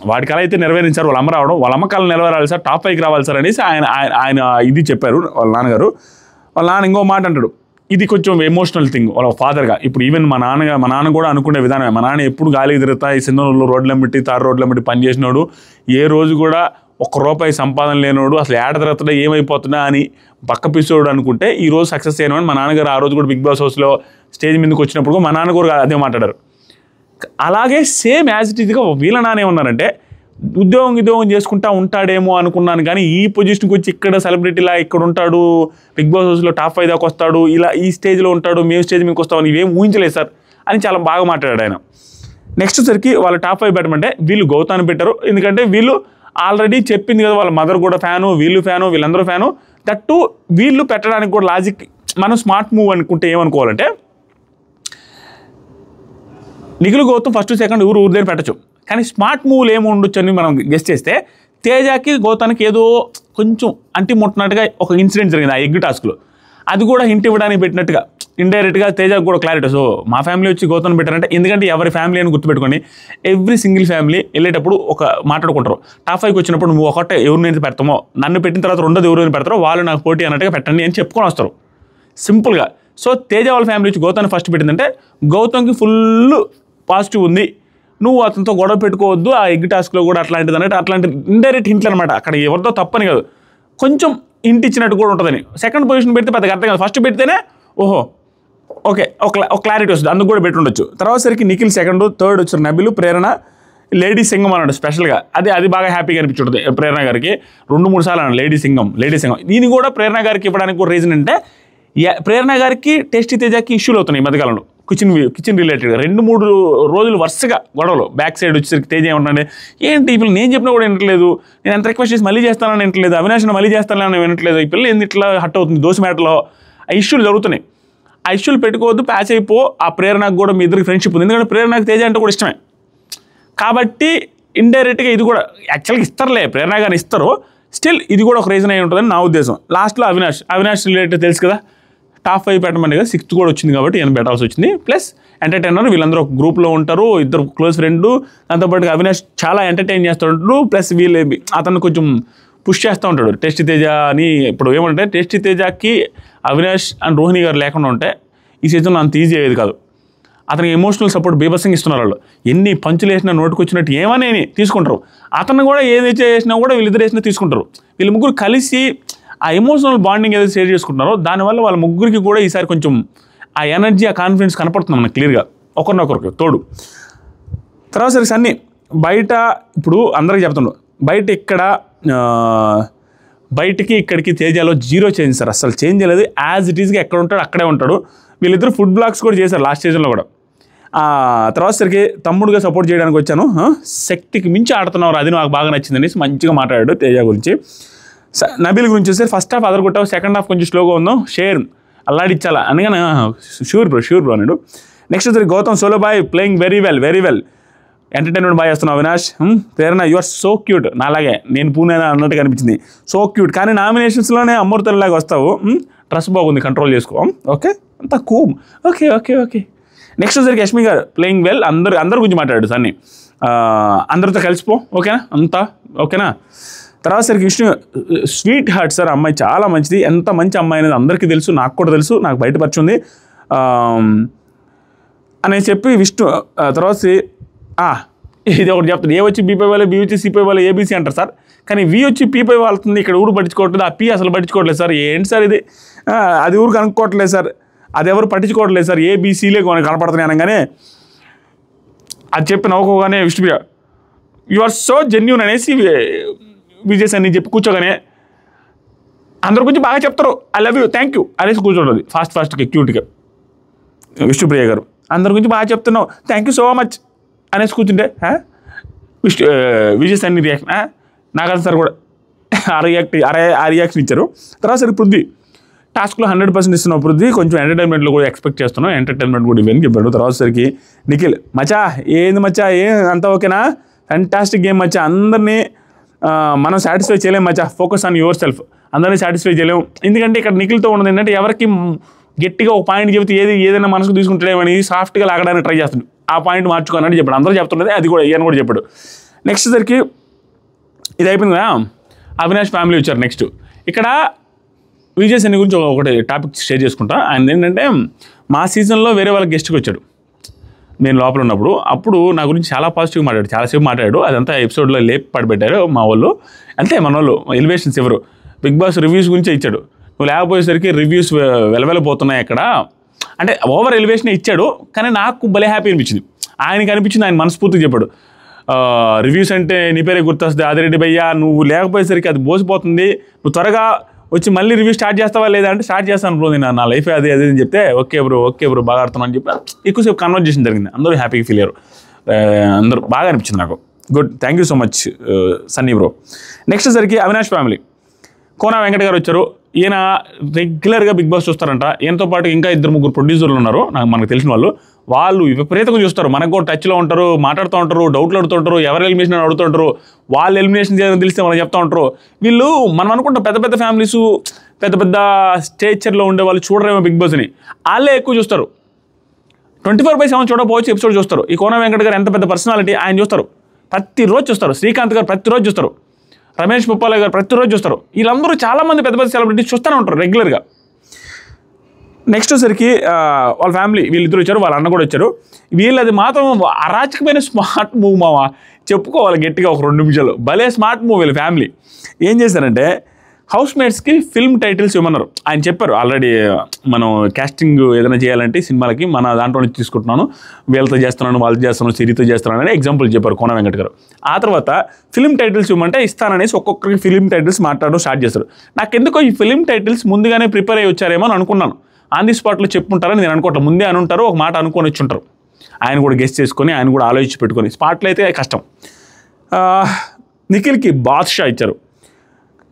వాడి కళ అయితే నెరవేరించారు. వాళ్ళ అమ్మ రావడం, వాళ్ళ అమ్మ కళ నెరవేరాలి సార్, టాప్ 5కి రావాలి సార్ అనేసి ఆయన ఇది చెప్పారు వాళ్ళ నాన్నగారు. వాళ్ళ నాన్న ఇంకో మాట అంటాడు, ఇది కొంచెం ఎమోషనల్ థింగ్ వాళ్ళ ఫాదర్గా. ఇప్పుడు ఈవెన్ మా నాన్న కూడా అనుకునే విధానమే. మా నాన్న ఎప్పుడు గాలికి తిరుగుతా ఈ సింధనూరులో రోడ్ల మిట్టి తారు రోడ్ల మిట్టి పనిచేసినాడు. ఏ రోజు కూడా ₹1 సంపాదన లేనోడు, అసలు ఏడ తిరుగుతుందా ఏమైపోతున్నా అని పక్క పిసోడు అనుకుంటే ఈ రోజు సక్సెస్ అయినవాడు. మా నాన్నగారు ఆ రోజు కూడా బిగ్ బాస్ హౌస్లో స్టేజ్ మీదకి వచ్చినప్పుడు మా నాన్న కూడా అదే మాట్లాడారు. అలాగే సేమ్ యాజ్ ఇట్ ఈజ్గా వీళ్ళ నాన్న ఏమన్నారంటే ఉద్యోగం చేసుకుంటా ఉంటాడేమో అనుకున్నాను, కానీ ఈ పొజిషన్కి వచ్చి ఇక్కడ సెలబ్రిటీలా ఇక్కడ ఉంటాడు, బిగ్ బాస్ హౌస్లో టాప్ 5 దాకా వస్తాడు, ఇలా ఈ స్టేజ్లో ఉంటాడు, మేము స్టేజ్ మీదకి వస్తామని ఇవేం ఊహించలేదు సార్ అని చాలా బాగా మాట్లాడాడు ఆయన. నెక్స్ట్ సరికి వాళ్ళ టాప్ 5 పెట్టమంటే వీళ్ళు గౌతాన్ని పెట్టారు. ఎందుకంటే వీళ్ళు ఆల్రెడీ చెప్పింది కదా, వాళ్ళ మదర్ కూడా ఫ్యాను, వీళ్ళు ఫ్యాను, వీళ్ళందరూ ఫ్యాను. దట్టు వీళ్ళు పెట్టడానికి కూడా లాజిక్. మనం స్మార్ట్ మూవ్ అనుకుంటే ఏమనుకోవాలంటే నిఖిల్ గౌతమ్ ఫస్ట్ సెకండ్ ఊరు దగ్గర పెట్టచ్చు, కానీ స్మార్ట్ మూవ్లు ఏమి ఉండొచ్చు అని మనం గెస్ట్ చేస్తే తేజకి గౌతానికి ఏదో కొంచెం అంటి ముట్టినట్టుగా ఒక ఇన్సిడెంట్ జరిగింది ఆ ఎగ్ టాస్క్లో. అది కూడా హింట్ ఇవ్వడానికి పెట్టినట్టుగా ఇండైరెక్ట్గా తేజకు కూడా క్లారిటీ. సో మా ఫ్యామిలీ వచ్చి గౌతమ్ పెట్టారంటే, ఎందుకంటే ఎవరి ఫ్యామిలీ అని గుర్తుపెట్టుకొని ఎవ్రీ సింగిల్ ఫ్యామిలీ వెళ్ళేటప్పుడు ఒక మాట్లాడుకుంటారు. టాప్ 5కి వచ్చినప్పుడు నువ్వు ఒకటే ఎవరినైతే పెడతామో, నన్ను పెట్టిన తర్వాత రెండోది ఎవరైనా పెడతారో వాళ్ళు నాకు పోటీ అన్నట్టుగా పెట్టండి అని చెప్పుకొని వస్తారు సింపుల్గా. సో తేజ వాళ్ళ ఫ్యామిలీ వచ్చి గౌతమ్ని ఫస్ట్ పెట్టిందంటే గౌతమ్కి ఫుల్ పాజిటివ్ ఉంది, నువ్వు అతనితో గొడవ పెట్టుకోవద్దు ఆ ఎగ్ టాస్క్లో కూడా అట్లాంటిది అన్నట్టు, అట్లాంటి ఇండైరెక్ట్ హింట్లు అనమాట. అక్కడ ఎవరితో తప్పని కాదు, కొంచెం హింట్ ఇచ్చినట్టు కూడా ఉంటుందని. సెకండ్ పొజిషన్ పెడితే పెద్దగా అర్థం కాదు, ఫస్ట్ పెడితేనే ఓహో ఓకే ఒక క్లారిటీ వస్తుంది, అందుకు కూడా పెట్టుండొచ్చు. తర్వాత సరికి నిఖిల్ సెకండ్, థర్డ్ వచ్చారు నబిల్, ప్రేరణ, లేడీ సింగం అన్నాడు స్పెషల్గా. అది బాగా హ్యాపీగా అనిపించుంటుంది ప్రేరణ గారికి. 2-3 సార్లు అన్నాడు లేడీ సింగం. దీన్ని కూడా ప్రేరణ గారికి ఇవ్వడానికి కూడా రీజన్ అంటే ప్రేరణ గారికి టేస్టీ తేజకి ఇష్యూలు అవుతున్నాయి ఈ మధ్యకాలంలో కిచెన్ రిలేటెడ్గా. 2-3 రోజులు వరుసగా గొడవలు. బ్యాక్ సైడ్ వచ్చేసరికి తేజ ఏమంటాడు, ఏంటి ఈ పిల్లలు నేను చెప్పినా కూడా వినట్లేదు, నేను ఎంత రిక్వెస్ట్ చేసి మళ్ళీ చేస్తానని వినట్లేదు, అవినాష్ని మళ్ళీ చేస్తానని వినట్లేదు, ఈ పిల్లలు ఎందుకు ఇట్లా హట్ అవుతుంది దోశ మ్యాటర్లో. ఆ ఇష్యూలు జరుగుతున్నాయి. ఆ ఇష్యూలు పెట్టుకోవద్దు, ప్యాచ్ అయిపో. ఆ ప్రేరణకు కూడా మీ ఇద్దరికి ఫ్రెండ్షిప్ ఉంది, ఎందుకంటే ప్రేరణకు తేజ అంటే కూడా ఇష్టమే కాబట్టి ఇండైరెక్ట్గా ఇది కూడా యాక్చువల్గా ఇస్తారులే, ప్రేరణ గారిని ఇస్తారు, స్టిల్ ఇది కూడా ఒక రీజన్ అయి ఉంటుందని నా ఉద్దేశం. లాస్ట్లో అవినాష్ రిలేటెడ్ తెలుసు కదా, టాప్ 5 పెట్టమని కదా, 6th కూడా వచ్చింది కాబట్టి ఈయన పెట్టాల్సి వచ్చింది. ప్లస్ ఎంటర్టైనర్, వీళ్ళందరూ ఒక గ్రూప్లో ఉంటారు, ఇద్దరు క్లోజ్ ఫ్రెండ్, దాంతోపాటుగా అవినాష్ చాలా ఎంటర్టైన్ చేస్తుంటాడు. ప్లస్ వీళ్ళు అతను కొంచెం పుష్ చేస్తూ ఉంటాడు టేస్టీ తేజ అని. ఇప్పుడు ఏమంటే టేస్టీ తేజకి అవినాష్ అండ్ రోహిణి గారు లేకుండా ఉంటే ఈ సీజన్ అంత ఈజీ అయ్యేది కాదు. అతనికి ఎమోషనల్ సపోర్ట్ బీభత్సంగా ఇస్తున్నారు వాళ్ళు. ఎన్ని పంచులు వేసినా నోటుకు వచ్చినట్టు ఏమని తీసుకుంటారు. అతను కూడా ఏది చేసినా కూడా వీళ్ళిద్దరు వేసినా తీసుకుంటారు. వీళ్ళు ముగ్గురు కలిసి ఆ ఎమోషనల్ బాండింగ్ ఏదైతే షేర్ చేసుకుంటున్నారో దానివల్ల వాళ్ళ ముగ్గురికి కూడా ఈసారి కొంచెం ఆ ఎనర్జీ, ఆ కాన్ఫిడెన్స్ కనపడుతుంది మనకు క్లియర్గా ఒకరినొకరికి తోడు. తర్వాత సరే సన్నీ బయట ఇప్పుడు అందరికీ చెప్తున్నాడు, బయటికి ఇక్కడికి తేజాలో 0 చేంజ్ సార్, అసలు చేంజ్ చేయలేదు, యాజ్ ఇట్ ఈస్గా ఎక్కడ ఉంటాడు అక్కడే ఉంటాడు. వీళ్ళిద్దరు ఫుడ్ బ్లాగ్స్ కూడా చేశారు లాస్ట్ సీజన్లో కూడా. తర్వాత సరికి తమ్ముడుగా సపోర్ట్ చేయడానికి వచ్చాను, శక్తికి మించి ఆడుతున్నావు, అది నాకు బాగా నచ్చింది అనేసి మంచిగా మాట్లాడాడు తేజ గురించి. నబీల్ గురించి వచ్చేసి ఫస్ట్ హాఫ్ అదరగొట్టావు, సెకండ్ హాఫ్ కొంచెం స్లోగా ఉందాం, షేర్ అల్లాడిచ్చాలా అనగానే షూర్ బ్రో అన్నాడు. నెక్స్ట్ వచ్చి Gautam solo boy playing very well entertainment బాగా చేస్తున్నావు Avinash. Prerana you are so cute, నాలాగే నేను పూణేనా అన్నట్టు కనిపించింది, సో క్యూట్, కానీ నామినేషన్స్లోనే అమ్మూర్తలాగా వస్తావు, డ్రెస్ బాగుంది కంట్రోల్ చేసుకో, ఓకే అంతా కూమ్, ఓకే. నెక్స్ట్ వచ్చరికి యష్మి గారు ప్లేయింగ్ వెల్, అందరి గురించి మాట్లాడాడు సన్ని, అందరితో కలిసిపో, ఓకేనా అంతా ఓకేనా. తర్వాత సరికి విష్ణు స్వీట్ హార్ట్ సార్, అమ్మాయి చాలా మంచిది, ఎంత మంచి అమ్మాయి అనేది అందరికీ తెలుసు, నాకు కూడా తెలుసు, నాకు బయటపరిచింది అని చెప్పి విష్ణు. తర్వాత ఇది ఒకటి చెప్తాను, ఏ వచ్చి బీపై వాళ్ళు, బి వచ్చి సిపై వాళ్ళు ఏబీసీ అంటారు సార్, కానీ వి వచ్చి పీపై వాళ్తుంది, ఇక్కడ ఊరు పట్టించుకోవట్లేదు, ఆ పీ అసలు పట్టించుకోవట్లేదు సార్, ఏంటి సార్ ఇది, అది ఊరు కనుక్కోవట్లేదు సార్, అది ఎవరు పట్టించుకోవట్లేదు సార్, ఏబీసీలే కనపడుతున్నాయి అనగానే అది చెప్పి నవ్వుకోగానే Vishnupriya you are so genuine అనేసి విజయ్ సన్ని చెప్పి కూర్చోగానే అందరి గురించి బాగా చెప్తారు, I love you thank you అనేసి కూర్చోండి ఫాస్ట్గా క్యూట్గా. విష్ణుప్రియ గారు అందరి గురించి బాగా చెప్తున్నావు, థ్యాంక్ యూ సో మచ్ అనేసి కూర్చుంటే విజయ్ సన్ని రియాక్షన్ నాగార్జున సార్ కూడా ఆ రియాక్షన్ ఇచ్చారు. తర్వాత సరే పృథ్వీ టాస్క్లో 100% ఇస్తున్నావు పృథ్వీ, కొంచెం ఎంటర్టైన్మెంట్లో కూడా ఎక్స్పెక్ట్ చేస్తున్నావు, ఎంటర్టైన్మెంట్ కూడా ఇవ్వని చెప్పాడు. తర్వాత సరికి నిఖిల్ మచా ఏంది మచ్చా అంతా ఓకేనా, ఫ్యాంటాస్టిక్ గేమ్ మచ్చా, అందరినీ మనం సాటిస్ఫై చేయలేము మచ్చా, ఫోకస్ ఆన్ యువర్ సెల్ఫ్, అందరినీ సాటిస్ఫై చేయలేము, ఎందుకంటే ఇక్కడ నిఖిల్తో ఉన్నది ఏంటంటే ఎవరికి గట్టిగా ఒక పాయింట్ చెబితే ఏదైనా మనసుకు తీసుకుంటాడేమని సాఫ్ట్గా లాగడానికి ట్రై చేస్తాడు, ఆ పాయింట్ మార్చుకోనని చెప్పాడు, అందరూ చెప్తున్నది అది కూడా ఈయన కూడా చెప్పాడు. నెక్స్ట్ సరికి ఇది అయిపోయింది కదా, అవినాష్ ఫ్యామిలీ వచ్చారు. నెక్స్ట్ ఇక్కడ విజయ్ సన్ని గురించి ఒకటి టాపిక్ షేర్ చేసుకుంటా. ఆయన ఏంటంటే మా సీజన్లో వేరే వాళ్ళకి గెస్ట్కి వచ్చాడు నేను లోపల ఉన్నప్పుడు, అప్పుడు నా గురించి చాలా పాజిటివ్గా మాట్లాడు, చాలాసేపు మాట్లాడాడు, అదంతా ఎపిసోడ్లో లేపి పడిపెట్టారు మా వాళ్ళు, అంతే మన వాళ్ళు ఎలివేషన్స్ ఎవరు బిగ్ బాస్ రివ్యూస్ గురించే ఇచ్చాడు, నువ్వు లేకపోయేసరికి రివ్యూస్ వెలవెలపోతున్నాయి అక్కడ అంటే ఓవర్ ఎలివేషన్ ఇచ్చాడు, కానీ నాకు భలే హ్యాపీ అనిపించింది, ఆయనకి అనిపించింది, ఆయన మనస్ఫూర్తిగా చెప్పాడు, రివ్యూస్ అంటే నీ పేరే గుర్తొస్తుంది ఆదిరెడ్డి భయ్యా, నువ్వు లేకపోయేసరికి అది బోసిపోతుంది, నువ్వు త్వరగా వచ్చి మళ్ళీ రివ్యూ స్టార్ట్ చేస్తావా లేదా అంటే స్టార్ట్ చేస్తాను బ్రో, నేను నా లైఫ్ అది అని చెప్తే ఓకే బ్రో బాగా ఆడుతున్నాను అని చెప్పి ఎక్కువసేపు కన్వర్జేషన్ జరిగింది, అందరూ హ్యాపీగా ఫీల్ అయ్యారు, అందరూ బాగా అనిపించింది నాకు, good thank you so much Sunny bro. Next సరికి అవినాష్ ఫ్యామిలీ కోన వెంకట గారు వచ్చారు, ఈయన రెగ్యులర్గా బిగ్ బాస్ చూస్తారంట, ఈయనతో పాటు ఇంకా 2-3 ప్రొడ్యూసర్లు ఉన్నారు మనకు తెలిసిన వాళ్ళు విపరీతంగా చూస్తారు, మనకు కూడా టచ్లో ఉంటారు, మాట్లాడుతూ ఉంటారు, డౌట్లు అడుగుతుంటారు, ఎవరు ఎలిమినేషన్ అడుగుతుంటారు, వాళ్ళు ఎలిమినేషన్ చేయాలని తెలిస్తే మనం చెప్తూ ఉంటారు, వీళ్ళు మనం అనుకుంటాం పెద్ద ఫ్యామిలీస్ పెద్ద స్టేచర్లో ఉండే వాళ్ళు చూడరేమో బిగ్ బాస్ని, వాళ్ళే ఎక్కువ చూస్తారు, 24/7 చూడకపోవచ్చు ఎపిసోడ్ చూస్తారు. ఈ కోన వెంకట గారు ఎంత పెద్ద పర్సనాలిటీ, ఆయన చూస్తారు, ప్రతిరోజు చూస్తారు, శ్రీకాంత్ గారు ప్రతిరోజు చూస్తారు, రమేష్ పుప్పాల గారు ప్రతిరోజు చూస్తారు, వీళ్ళందరూ చాలామంది పెద్ద సెలబ్రిటీస్ చూస్తూనే ఉంటారు రెగ్యులర్గా. నెక్స్ట్ వచ్చరికి వాళ్ళ ఫ్యామిలీ వీళ్ళిద్దరు వచ్చారు, వాళ్ళ అన్న కూడా వచ్చారు, వీళ్ళది మాత్రం అరాచకమైన స్మార్ట్ మూవ్ మావా, చెప్పుకోవాలి గట్టిగా ఒక 2 నిమిషాలు, భలే స్మార్ట్ మూవ్ వీళ్ళ ఫ్యామిలీ. ఏం చేశారంటే హౌస్ మేట్స్కి ఫిల్మ్ టైటిల్స్ ఇవ్వమన్నారు, ఆయన చెప్పారు ఆల్రెడీ మనం కాస్టింగ్ ఏదైనా చేయాలంటే సినిమాలకి మన దాంట్లో నుంచి తీసుకుంటున్నాను, వీళ్ళతో చేస్తున్నాను, వాళ్ళతో చేస్తున్నాను, సిరితో చేస్తున్నాను అని ఎగ్జాంపుల్ చెప్పారు కోన వెంకట గారు. ఆ తర్వాత ఫిల్మ్ టైటిల్స్ ఇవ్వమంటే ఇస్తాననేసి ఒక్కొక్కరికి ఫిల్మ్ టైటిల్స్ మాట్లాడడం స్టార్ట్ చేస్తారు. నాకెందుకో ఈ ఫిల్మ్ టైటిల్స్ ముందుగానే ప్రిపేర్ అయ్యి వచ్చారేమో అని అనుకున్నాను, ఆన్ ది స్పాట్లో చెప్పుంటారని నేను అనుకోవట్లేదు, ముందే అని ఉంటారు, ఒక మాట అనుకొని వచ్చి ఉంటారు, ఆయన కూడా గెస్ట్ చేసుకొని ఆయన కూడా ఆలోచించి పెట్టుకొని, స్పాట్లో అయితే కష్టం. నిఖిల్కి బాద్షా ఇచ్చారు,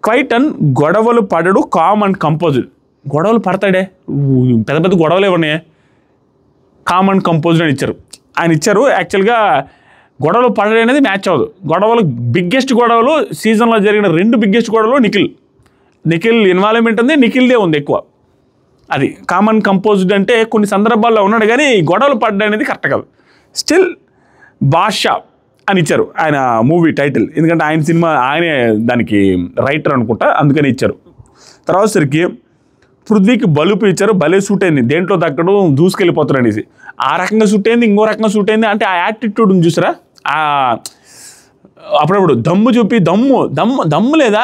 క్వైట్ అండ్ గొడవలు పడడు, కామ్ అండ్ కంపోజ్డ్, గొడవలు పడతాడే పెద్ద గొడవలు ఏమన్నాయి, కామ్ అండ్ కంపోజ్డ్ అని ఇచ్చారు, ఆయన ఇచ్చారు. యాక్చువల్గా గొడవలు పడడం అనేది మ్యాచ్ అవ్వదు, గొడవలు బిగ్గెస్ట్ గొడవలు సీజన్లో జరిగిన 2 బిగ్గెస్ట్ గొడవలు నిఖిల్ ఇన్వాల్వ్మెంట్ ఉంది, నిఖిల్దే ఉంది ఎక్కువ, అది కామన్ కంపోజ్డ్ అంటే కొన్ని సందర్భాల్లో ఉన్నాడు, కానీ గొడవలు పడ్డా అనేది కరెక్ట్ కాదు. స్టిల్ బాద్షా అని ఇచ్చారు ఆయన మూవీ టైటిల్, ఎందుకంటే ఆయన సినిమా ఆయనే దానికి రైటర్ అనుకుంటా, అందుకని ఇచ్చారు. తర్వాత సరికి పృథ్వీకి బలుపు ఇచ్చారు, భలే సూట్ అయింది, దేంట్లో దక్కడు దూసుకెళ్ళిపోతారు అనేసి, ఆ రకంగా సూట్ అయింది, ఇంకో రకంగా సూట్ అయింది, అంటే ఆ యాటిట్యూడ్ చూసారా, అప్పుడప్పుడు దమ్ము చూపి దమ్ము లేదా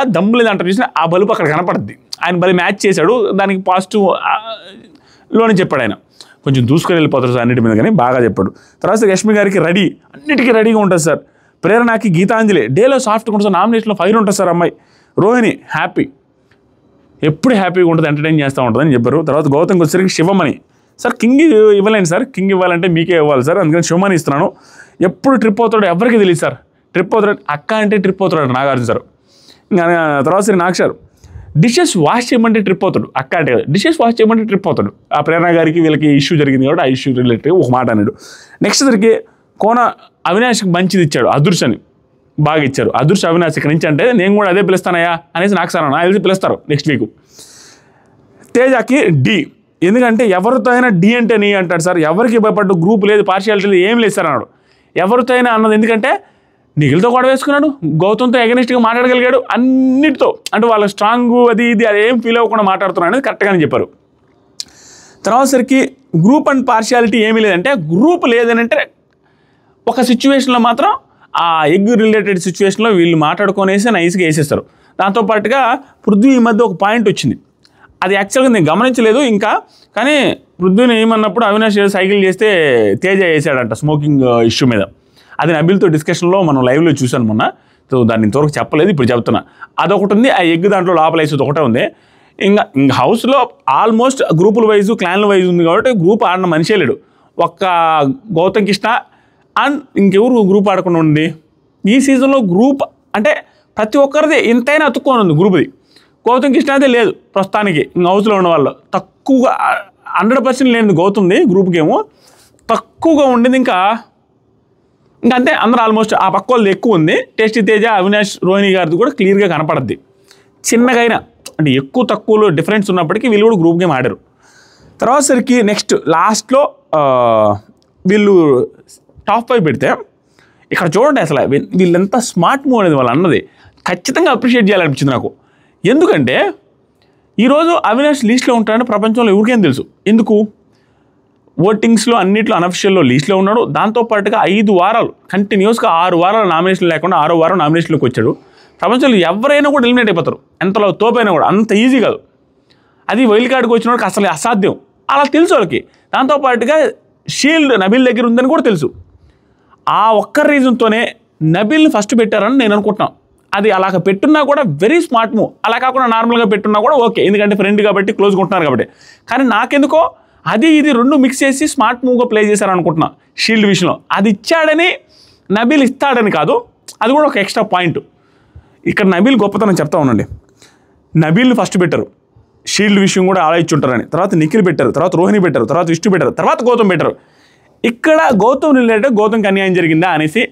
అంటారు చూసినా, ఆ బలుపు అక్కడ కనపడుద్ది, ఆయన భలే మ్యాచ్ చేశాడు, దానికి పాజిటివ్ లోనే చెప్పాడు, ఆయన కొంచెం దూసుకొని వెళ్ళిపోతారు సార్ అన్నిటి మీద, కానీ బాగా చెప్పాడు. తర్వాత యష్మి గారికి అన్నిటికీ రెడీగా ఉంటుంది సార్, ప్రేరణకి గీతాంజలి డేలో సాఫ్ట్గా ఉంటుంది సార్, నామినేషన్లో ఫైర్ ఉంటుంది సార్ అమ్మాయి, రోహిణి హ్యాపీ, ఎప్పుడు హ్యాపీగా ఉంటుంది, ఎంటర్టైన్ చేస్తూ ఉంటుందని చెప్పారు. తర్వాత గౌతమ్కి వచ్చేసరికి సార్ కింగ్ ఇవ్వలేండి సార్, కింగ్ ఇవ్వాలంటే మీకే ఇవ్వాలి సార్, అందుకని శివమణి ఇస్తున్నాను. ఎప్పుడు ట్రిప్ అవుతాడో ఎవరికి తెలియదు సార్, ట్రిప్ అవుతాడు అక్క అంటే ట్రిప్ అవుతాడు నాగార్జున సార్. ఇంకా తర్వాత సరే నాకు సార్ డిషెస్ వాష్ చేయమంటే ట్రిప్ అవుతాడు, అక్క అంటే కదా, డిషెస్ వాష్ చేయమంటే ట్రిప్ అవుతాడు. ఆ ప్రేరణ గారికి వీళ్ళకి ఇష్యూ జరిగింది కాబట్టి ఆ ఇష్యూ రిలేటెడ్ ఒక మాట అన్నాడు. నెక్స్ట్ సరికి కోన అవినాష్కి మంచిది ఇచ్చాడు, అదృష్ అని బాగా ఇచ్చారు. అదృష్ అవినాష్ ఇక్కడ నుంచి అంటే నేను కూడా అదే పిలుస్తానయ్యా అనేసి నాకు సార్ నాకు తెలిసి పిలుస్తారు నెక్స్ట్ వీక్. తేజకి డి, ఎందుకంటే ఎవరితో అయినా డి అంటే నీ అంటాడు సార్, ఎవరికి భయపడ్డు గ్రూప్ లేదు పార్షియాలిటీ లేదు ఏం లేదు సార్ అన్నాడు. ఎవరితో అయినా అన్నది ఎందుకంటే నిఖిల్తో కూడా వేసుకున్నాడు, గౌతమ్తో ఎగనిస్ట్గా మాట్లాడగలిగాడు, అన్నిటితో అంటే వాళ్ళ స్ట్రాంగ్ అది ఇది అదేం ఫీల్ అవ్వకుండా మాట్లాడుతున్నాడు అనేది కరెక్ట్గానే చెప్పారు. తర్వాత సరికి గ్రూప్ అండ్ పార్షియాలిటీ ఏమీ లేదంటే గ్రూప్ లేదని అంటే ఒక సిచ్యువేషన్లో మాత్రం ఆ ఎగ్ రిలేటెడ్ సిచ్యువేషన్లో వీళ్ళు మాట్లాడుకొనేసి నైస్గా వేసేస్తారు. దాంతోపాటుగా పృథ్వీ ఈ మధ్య ఒక పాయింట్ వచ్చింది, అది యాక్చువల్గా నేను గమనించలేదు ఇంకా, కానీ పృథ్వీని ఏమన్నప్పుడు అవినాష్ సైకిల్ చేస్తే తేజ వేసాడంట స్మోకింగ్ ఇష్యూ మీద. అది నబిల్తో డిస్కషన్లో మనం లైవ్లో చూశాను మొన్న, సో దాన్ని ఇంతవరకు చెప్పలేదు, ఇప్పుడు చెప్తున్నా. అదొకటి ఉంది, ఆ ఎగ్ దాంట్లో లోపల వేసేది ఒకటే ఉంది. ఇంకా హౌస్లో ఆల్మోస్ట్ గ్రూపుల వైజు క్లాన్ల వైజు ఉంది కాబట్టి గ్రూప్ ఆడిన మనిషే లేడు. ఒక్క గౌతమ్ కృష్ణ అండ్ ఇంకెవరు గ్రూప్ ఆడకుండా ఉంది. ఈ సీజన్లో గ్రూప్ అంటే ప్రతి ఒక్కరిది ఎంతైనా అతుక్కొని ఉంది గ్రూప్ది. గౌతమ్ కృష్ణ అయితే లేదు ప్రస్తుతానికి, ఇంకా హౌస్లో ఉన్న వాళ్ళు తక్కువగా 100% లేనిది గౌతమ్ది గ్రూప్కి ఏమో తక్కువగా ఉండింది. ఇంకా అంతే, అందరూ ఆల్మోస్ట్ ఆ పక్క వాళ్ళది ఎక్కువ ఉంది. టేస్టీ తేజ అవినాష్ రోహిణి గారిది కూడా క్లియర్గా కనపడద్ది. చిన్నగైనా అంటే ఎక్కువ తక్కువలో డిఫరెన్స్ ఉన్నప్పటికీ వీళ్ళు కూడా గ్రూప్ గేమ్ ఆడారు. తర్వాత సరికి నెక్స్ట్ లాస్ట్లో వీళ్ళు టాప్ 5 పెడితే ఇక్కడ చూడండి అసలు వీళ్ళెంత స్మార్ట్ మూవ్ అనేది వాళ్ళు అన్నది ఖచ్చితంగా అప్రిషియేట్ చేయాలనిపించింది నాకు. ఎందుకంటే ఈరోజు అవినాష్ లీస్ట్లో ఉంటాడని ప్రపంచంలో ఎవరికేం తెలుసు, ఎందుకు ఓటింగ్స్లో అన్నింటిలో అనఫిషియల్లో లీస్ట్లో ఉన్నాడు. దాంతోపాటుగా 5 వారాలు కంటిన్యూస్గా 6 వారాలు నామినేషన్ లేకుండా 6వ వారం నామినేషన్లోకి వచ్చాడు. ప్రపంచంలో ఎవరైనా కూడా ఎలిమినేట్ అయిపోతారు, ఎంతలో తోపైనా కూడా, అంత ఈజీ కాదు. అది వైల్డ్ కార్డ్కి వచ్చిన వాడికి అసలు అసాధ్యం, అలా తెలుసు వాళ్ళకి. దాంతోపాటుగా షీల్డ్ నబిల్ దగ్గర ఉందని కూడా తెలుసు. ఆ ఒక్క రీజన్తోనే నబిల్ని ఫస్ట్ పెట్టారని నేను అనుకుంటున్నాను. అది అలాగ పెట్టున్నా కూడా వెరీ స్మార్ట్ మూవ్. అలా కాకుండా నార్మల్గా పెట్టున్నా కూడా ఓకే, ఎందుకంటే ఫ్రెండ్ కాబట్టి క్లోజ్గా ఉంటున్నారు కాబట్టి. కానీ నాకెందుకో అది ఇది రెండు మిక్స్ చేసి స్మార్ట్ మూవ్గా ప్లే చేశారనుకుంటున్నా షీల్డ్ విషయంలో. అది ఇచ్చాడని నబిల్ ఇస్తాడని కాదు, అది కూడా ఒక ఎక్స్ట్రా పాయింట్. ఇక్కడ నబిల్ గొప్పతనం చెప్తా ఉండండి. నబిల్ని ఫస్ట్ పెట్టారు, షీల్డ్ విషయం కూడా ఆలోచించుంటారని. తర్వాత నిఖిల్ పెట్టారు, తర్వాత రోహిణి పెట్టారు, తర్వాత విష్ణు పెట్టారు, తర్వాత గౌతమ్ పెట్టారు. ఇక్కడ గౌతమ్ రిలేటెడ్ గౌతమ్కి అన్యాయం జరిగిందా అనేసి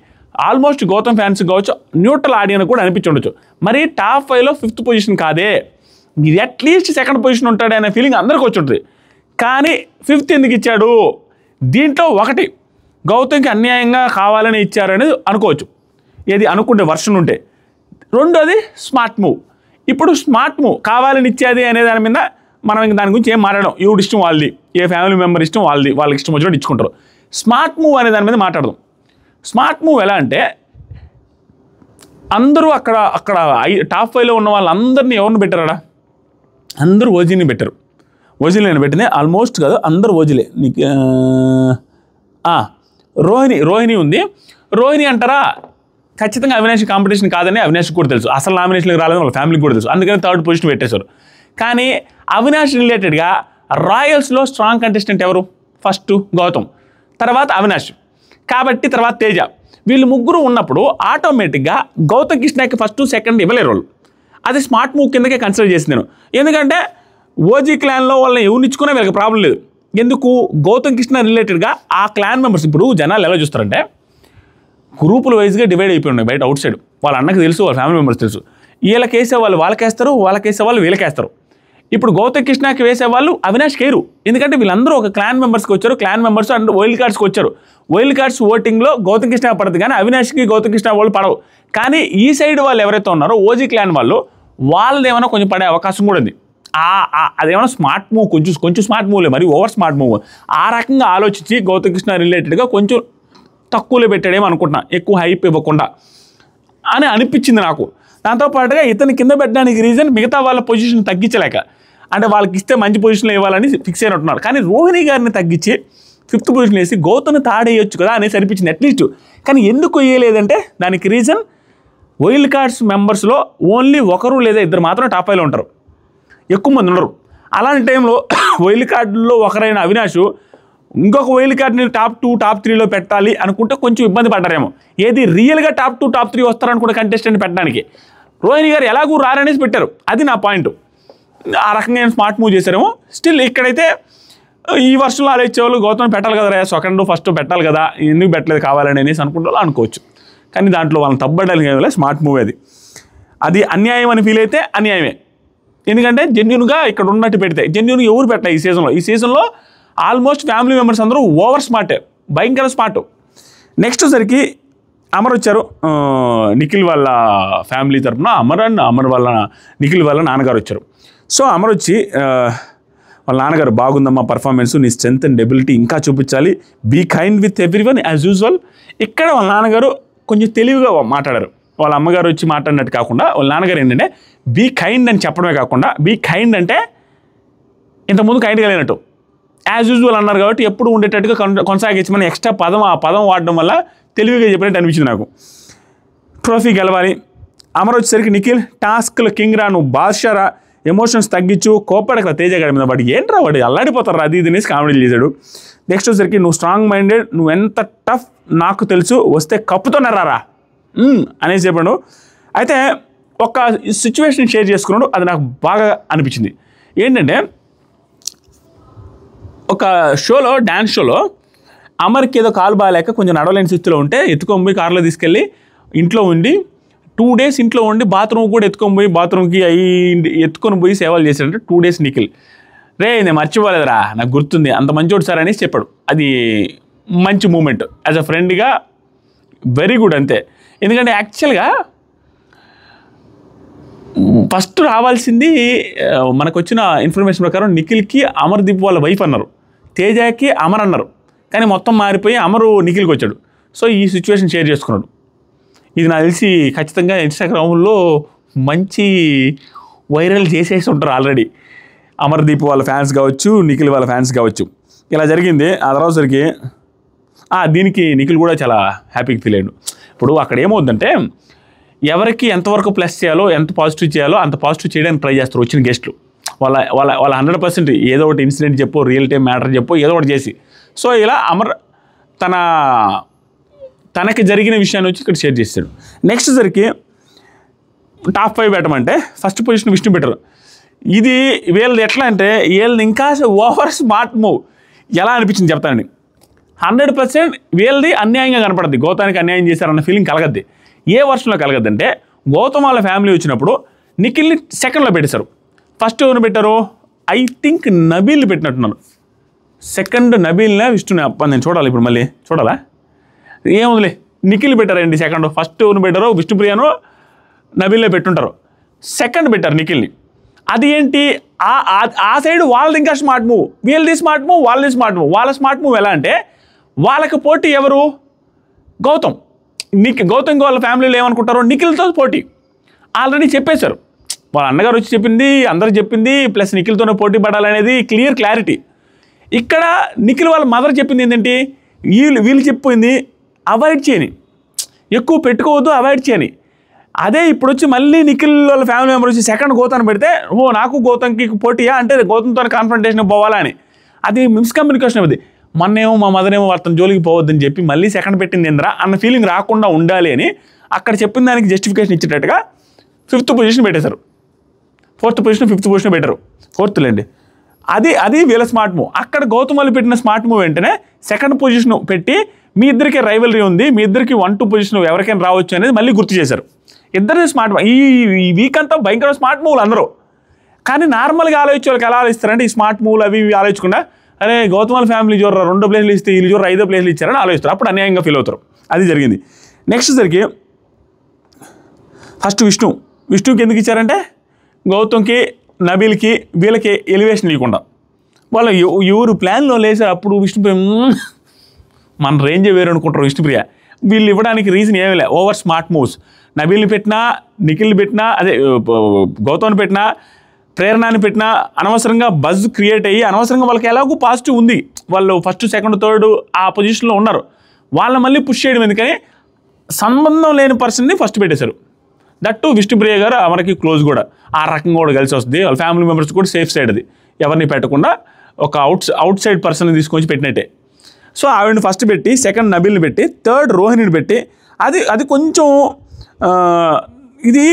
ఆల్మోస్ట్ గౌతమ్ ఫ్యాన్స్ కావచ్చు, న్యూట్రల్ ఆడియన్స్ కూడా అనిపించుండొచ్చు. మరి టాప్ 5లో 5th పొజిషన్ కాదే, ఇది అట్లీస్ట్ 2nd పొజిషన్ ఉంటాడే అనే ఫీలింగ్ అందరికీ వచ్చి ఉంటుంది. కానీ 5th ఎందుకు ఇచ్చాడు? దీంట్లో ఒకటి గౌతమ్కి అన్యాయంగా కావాలని ఇచ్చారనేది అనుకోవచ్చు, ఏది అనుకుంటే వర్షన్ ఉంటే. రెండోది స్మార్ట్ మూవ్. ఇప్పుడు స్మార్ట్ మూవ్ కావాలని ఇచ్చేది అనే దాని మీద మనం ఇంక దాని గురించి ఏం మాట్లాడడం, ఎవడు ఇష్టం వాళ్ళది, ఏ ఫ్యామిలీ మెంబర్ ఇష్టం వాళ్ళది, వాళ్ళకి ఇష్టం వచ్చినట్టు ఇచ్చుకుంటారు. స్మార్ట్ మూవ్ అనే దాని మీద మాట్లాడదాం. స్మార్ట్ మూవ్ ఎలా అంటే అందరూ అక్కడ టాప్ 5లో ఉన్న వాళ్ళందరినీ ఎవరిని పెట్టారా? అందరూ ఓజీని పెట్టారు. ఓజీలు నేను పెట్టింది ఆల్మోస్ట్ కాదు, అందరూ ఓజీలే. నీకు రోహిణి ఉంది. రోహిణి అంటారా, ఖచ్చితంగా అవినాష్ కాంపిటీషన్ కాదని అవినాష్కి కూడా తెలుసు, అసలు నామినేషన్కి రాలేదని వాళ్ళ ఫ్యామిలీకి కూడా తెలుసు, అందుకని 3rd పొజిషన్ పెట్టేశారు. కానీ అవినాష్ రిలేటెడ్గా రాయల్స్లో స్ట్రాంగ్ కంటెస్టెంట్ ఎవరు? ఫస్ట్ గౌతమ్, తర్వాత అవినాష్, కాబట్టి తర్వాత తేజ. వీళ్ళు ముగ్గురు ఉన్నప్పుడు ఆటోమేటిక్గా గౌతమ్ కృష్ణకి 1st 2nd ఇవ్వలేరు వాళ్ళు. అది స్మార్ట్ మూవ్ కిందకే కన్సిడర్ చేసింది నేను. ఎందుకంటే ఓజీ క్లాన్లో వాళ్ళని ఎవరిని ఇచ్చుకునే వీళ్ళకి ప్రాబ్లం లేదు. ఎందుకు? గౌతమ్ కృష్ణ రిలేటెడ్గా ఆ క్లాన్ మెంబర్స్ ఇప్పుడు జనాలు ఎలా చూస్తారంటే గ్రూపుల వైజ్గా డివైడ్ అయిపోయి ఉన్నాయి బయట అవుట్ సైడ్. వాళ్ళ అన్నకు తెలుసు, వాళ్ళ ఫ్యామిలీ మెంబర్స్ తెలుసు. వీళ్ళకి వేసే వాళ్ళు వాళ్ళకేస్తారు, వాళ్ళకేసే వాళ్ళు వీళ్ళకేస్తారు. ఇప్పుడు గౌతమ్ కృష్ణకి వేసే వాళ్ళు అవినాష్ కేరు, ఎందుకంటే వీళ్ళందరూ ఒక క్లాన్ మెంబర్స్కి వచ్చారు, క్లాన్ మెంబర్స్ అండ్ వైల్డ్ కార్డ్స్కి వచ్చారు. వైల్డ్ కార్డ్స్ ఓటింగ్లో గౌతమ్ కృష్ణ పడదు, కానీ అవినాష్కి గౌతమ్ కృష్ణ వాళ్ళు పడవు. కానీ ఈ సైడ్ వాళ్ళు ఎవరైతే ఉన్నారో ఓజీ క్లాన్ వాళ్ళు, వాళ్ళది ఏమైనా కొంచెం పడే అవకాశం కూడా ఉంది. అదేమైనా స్మార్ట్ మూవ్, కొంచెం స్మార్ట్ మూవ్లే, మరి ఓవర్ స్మార్ట్ మూవ్. ఆ రకంగా ఆలోచించి గౌతమ్ కృష్ణ రిలేటెడ్గా కొంచెం తక్కువలో పెట్టాడేమో అనుకుంటున్నా, ఎక్కువ హైప్ ఇవ్వకుండా అని అనిపించింది నాకు. దాంతోపాటుగా ఇతని కింద పెట్టడానికి రీజన్ మిగతా వాళ్ళ పొజిషన్ తగ్గించలేక, అంటే వాళ్ళకి ఇస్తే మంచి పొజిషన్లో ఇవ్వాలని ఫిక్స్ అయినట్టున్నారు. కానీ రోహిణి గారిని తగ్గించి 5th పొజిషన్ వేసి గౌతమ్ని తాడేయొచ్చు కదా అనేసి అనిపించింది అట్లీస్ట్. కానీ ఎందుకు వేయలేదంటే దానికి రీజన్ వైల్డ్ కార్డ్స్ మెంబర్స్లో ఓన్లీ 1 లేదా 2 మాత్రం టాప్ 5లో ఉంటారు, ఎక్కువ మంది ఉండరు. అలాంటి టైంలో వైల్డ్ కార్డుల్లో ఒకరైన అవినాష్ ఇంకొక వైల్డ్ కార్డ్ని టాప్ 2 టాప్ 3లో పెట్టాలి అనుకుంటే కొంచెం ఇబ్బంది పడ్డారేమో. ఏది రియల్గా టాప్ 2 టాప్ 3 వస్తారనుకుంటే కంటెస్టెంట్ పెట్టడానికి రోహిణి గారు ఎలాగూ రారనేసి పెట్టారు. అది నా పాయింట్. ఆ రకంగా స్మార్ట్ మూవ్ చేశారేమో. స్టిల్ ఇక్కడైతే ఈ వర్షంలో ఆలోచించేవాళ్ళు గౌతమ్ పెట్టాలి కదా, సెకండ్ ఫస్ట్ పెట్టాలి కదా, ఎందుకు పెట్టలేదు కావాలని అనేసి అనుకుంటారు అనుకోవచ్చు. కానీ దాంట్లో వాళ్ళని తప్పబడాలి కదా, స్మార్ట్ మూవ్ అది. అది అన్యాయం అని ఫీల్ అయితే అన్యాయమే. ఎందుకంటే జెన్యున్గా ఇక్కడ ఉన్నట్టు పెడితే జెన్యున్గా ఎవరు పెట్టాలి ఈ సీజన్లో ఆల్మోస్ట్ ఫ్యామిలీ మెంబర్స్ అందరూ ఓవర్ స్మార్ట్, భయంకర స్మార్ట్. నెక్స్ట్ సరికి అమర్ వచ్చారు. నిఖిల్ వాళ్ళ ఫ్యామిలీ తరఫున అమర్ వాళ్ళ నిఖిల్ వాళ్ళ నాన్నగారు వచ్చారు. సో అమర్ వచ్చి వాళ్ళ నాన్నగారు బాగుందమ్మా పర్ఫార్మెన్స్, నీ స్ట్రెంత్ అండ్ ఎబిలిటీ ఇంకా చూపించాలి, be kind with everyone as usual. ఇక్కడ వాళ్ళ నాన్నగారు కొంచెం తెలివిగా మాట్లాడారు. వాళ్ళ అమ్మగారు వచ్చి మాట్లాడినట్టు కాకుండా వాళ్ళ నాన్నగారు ఏంటంటే బీ కైండ్ అని చెప్పడమే కాకుండా, బీ కైండ్ అంటే ఇంతకుముందు కైండ్గా లేనట్టు యాజ్ యూజువల్ అన్నారు కాబట్టి ఎప్పుడు ఉండేటట్టుగా కొనసాగించమని ఎక్స్ట్రా ఆ పదం వాడడం వల్ల తెలివిగా చెప్పినట్టు అనిపించింది నాకు. ట్రోఫీ గెలవాలి. అమర్ వచ్చేసరికి నిఖిల్ టాస్క్లు కింగ్ రా, నువ్వు బాద్షారా, ఎమోషన్స్ తగ్గించు, కోపడక తేజ గడి మీద వాడు ఏంట్రా వాడు అల్లాడిపోతారు అది ఇది అనేసి కామెడీ చేశాడు. నెక్స్ట్ వచ్చేసరికి నువ్వు స్ట్రాంగ్ మైండెడ్, నువ్వు ఎంత టఫ్ నాకు తెలుసు, వస్తే కప్పుతోనే రారా అనేసి చెప్పాడు. అయితే ఒక సిచ్యువేషన్ షేర్ చేసుకున్నాడు, అది నాకు బాగా అనిపించింది. ఏంటంటే ఒక షోలో డ్యాన్స్ షోలో అమర్కి ఏదో కాలు బాగాలేక కొంచెం నడవలేని స్థితిలో ఉంటే ఎత్తుకొని పోయి కారులో తీసుకెళ్ళి ఇంట్లో ఉండి 2 days ఇంట్లో ఉండి బాత్రూమ్ కూడా ఎత్తుకొని పోయి బాత్రూమ్కి ఎత్తుకొని పోయి సేవలు చేశాడంటే 2 days నిఖిల్. రే నేను మర్చిపోలేదురా, నాకు గుర్తుంది, అంత మంచోడు సార్ అనేసి చెప్పాడు. అది మంచి మూమెంట్ యాజ్ అ ఫ్రెండ్గా, వెరీ గుడ్ అంతే. ఎందుకంటే యాక్చువల్గా ఫస్ట్ రావాల్సింది మనకు వచ్చిన ఇన్ఫర్మేషన్ ప్రకారం నిఖిల్కి అమర్దీప్ వాళ్ళ వైఫ్ అన్నారు, తేజకి అమర్ అన్నారు. కానీ మొత్తం మారిపోయి అమరు నిఖిల్కి వచ్చాడు. సో ఈ సిచ్యువేషన్ షేర్ చేసుకున్నాడు. ఇది నాకు తెలిసి ఖచ్చితంగా ఇన్స్టాగ్రామ్లో మంచి వైరల్ చేసేసి ఉంటారు ఆల్రెడీ, అమర్దీప్ వాళ్ళ ఫ్యాన్స్ కావచ్చు, నిఖిల్ వాళ్ళ ఫ్యాన్స్ కావచ్చు. ఇలా జరిగింది. ఆ తర్వాత సరికి దీనికి నిఖిల్ కూడా చాలా హ్యాపీగా ఫీల్ అయ్యాడు. ఇప్పుడు అక్కడ ఏమవుతుందంటే ఎవరికి ఎంతవరకు ప్లస్ చేయాలో, ఎంత పాజిటివ్ చేయాలో అంత పాజిటివ్ చేయడానికి ట్రై చేస్తారు వచ్చిన గెస్ట్లు. వాళ్ళ వాళ్ళ వాళ్ళ 100% ఏదో ఒకటి ఇన్సిడెంట్ చెప్పు, రియల్ టైం మ్యాటర్ చెప్పు, ఏదో ఒకటి చేసి. సో ఇలా అమర్ తనకి జరిగిన విషయాన్ని వచ్చి ఇక్కడ షేర్ చేస్తాడు. నెక్స్ట్ సరికి టాప్ 5 పెట్టమంటే ఫస్ట్ పొజిషన్ విష్ణు పెట్టరు. ఇది వీళ్ళది ఎట్లా అంటే వీళ్ళది ఇంకా ఓవర్ స్మార్ట్ మూవ్. ఎలా అనిపించింది చెప్తానండి. 100% వీళ్ళది అన్యాయంగా కనపడద్ది, గౌతానికి అన్యాయం చేశారన్న ఫీలింగ్ కలగద్ది. ఏ వర్షంలో కలగద్దంటే గౌతమ్ వాళ్ళ ఫ్యామిలీ వచ్చినప్పుడు నిఖిల్ని సెకండ్లో పెట్టేశారు. ఫస్ట్ ఎవరు పెట్టారు, ఐ థింక్ నబీల్ని పెట్టినట్టున్నారు. సెకండ్ నబీల్నే విష్ణుని అప్ప నేను చూడాలి, ఇప్పుడు మళ్ళీ చూడాలా, ఏముందిలే నిఖిల్ పెట్టారండి సెకండ్. ఫస్ట్ ఎవరు పెట్టారో విష్ణుప్రియను నబీల్నే పెట్టుంటారు, సెకండ్ పెట్టారు నిఖిల్ని. అది ఏంటి ఆ సైడ్ వాళ్ళది ఇంకా స్మార్ట్ మూవ్, వీళ్ళది స్మార్ట్ మూవ్, వాళ్ళది స్మార్ట్ మూవ్. వాళ్ళ స్మార్ట్ మూవ్ ఎలా అంటే వాళ్ళకి పోటీ ఎవరు, గౌతమ్. గౌతమ్ వాళ్ళ ఫ్యామిలీలో ఏమనుకుంటారో నిఖిల్తో పోటీ ఆల్రెడీ చెప్పేశారు. వాళ్ళ అన్నగారు వచ్చి చెప్పింది, అందరూ చెప్పింది, ప్లస్ నిఖిల్తోనే పోటీ పడాలనేది క్లారిటీ. ఇక్కడ నిఖిల్ వాళ్ళ మదర్ చెప్పింది ఏంటంటే వీళ్ళు చెప్పింది అవాయిడ్ చేయని, ఎక్కువ పెట్టుకోవద్దు, అవాయిడ్ చేయని. అదే ఇప్పుడు వచ్చి మళ్ళీ నిఖిల్ వాళ్ళ ఫ్యామిలీ మెంబర్ వచ్చి సెకండ్ గౌతమ్ పెడితే నాకు గౌతమ్కి పోటీయా అంటే గౌతమ్తో కాన్ఫ్రంటేషన్ పోవాలా అని, అది మిస్కమ్యూనికేషన్ అవుతుంది. మొన్నేమో మా మదర్ ఏమో వాళ్ళ జోలికి పోవద్దని చెప్పి మళ్ళీ సెకండ్ పెట్టింది ఏంద్రా అన్న ఫీలింగ్ రాకుండా ఉండాలి అని అక్కడ చెప్పిన దానికి జస్టిఫికేషన్ ఇచ్చేటట్టుగా 5th పొజిషన్ పెట్టేశారు. 4th పొజిషన్ 5th పొజిషన్ పెట్టారు, 4th లేండి. అది వీళ్ళ స్మార్ట్ మూవ్. అక్కడ గౌతమ్ వాళ్ళు పెట్టిన స్మార్ట్ మూవ్ వెంటనే సెకండ్ పొజిషన్ పెట్టి మీ ఇద్దరికి రైవలరీ ఉంది, మీ ఇద్దరికి 1-2 పొజిషన్ ఎవరికైనా రావచ్చు అనేది మళ్ళీ గుర్తు చేశారు. ఇద్దరిని స్మార్ట్ ఈ వీక్ అంతా భయంకర స్మార్ట్ మూవ్లు అందరూ. కానీ నార్మల్గా ఆలోచించే వాళ్ళకి ఎలా ఆలోచిస్తారంటే ఈ స్మార్ట్ మూవ్లు అవి ఇవి ఆలోచించకుండా అరే గౌతమ్ వాళ్ళ ఫ్యామిలీ జోర్రా 2 ప్లేస్లు ఇస్తే వీళ్ళు జోర్రా 5 ప్లేస్లు ఇచ్చారని ఆలోచిస్తారు. అప్పుడు అన్యాయంగా ఫీల్ అవుతారు. అది జరిగింది. నెక్స్ట్ సరికి ఫస్ట్ విష్ణుకి ఎందుకు ఇచ్చారంటే గౌతమ్కి నబీల్కి వీళ్ళకి ఎలివేషన్ ఇవ్వకుండా వాళ్ళు ఎవరు ప్లాన్లో లేసారు. అప్పుడు విష్ణుప్రియ మన రేంజే వేరు అనుకుంటారు విష్ణుప్రియ. వీళ్ళు ఇవ్వడానికి రీజన్ ఏమీ లే, ఓవర్ స్మార్ట్ మూవ్స్. నబీల్ని పెట్టినా, నిఖిల్ని పెట్టినా, అదే గౌతమ్ని పెట్టినా, ప్రేరణని పెట్టినా అనవసరంగా బజ్ క్రియేట్ అయ్యి అనవసరంగా వాళ్ళకి ఎలాగో పాజిటివ్ ఉంది, వాళ్ళు ఫస్ట్ సెకండ్ థర్డ్ ఆ పొజిషన్లో ఉన్నారు, వాళ్ళని మళ్ళీ పుష్ చేయడం ఎందుకని సంబంధం లేని పర్సన్ని ఫస్ట్ పెట్టేశారు. దట్టు విష్ణుప్రియ గారు మనకి క్లోజ్ కూడా, ఆ రకంగా కూడా కలిసి వస్తుంది. వాళ్ళ ఫ్యామిలీ మెంబర్స్ కూడా సేఫ్ సైడ్. అది ఎవరిని పెట్టకుండా ఒక అవుట్ సైడ్ పర్సన్ తీసుకొని పెట్టినట్టే. సో ఆవిడని ఫస్ట్ పెట్టి, సెకండ్ నబీల్ని పెట్టి, థర్డ్ రోహిణిని పెట్టి, అది కొంచెం ఇది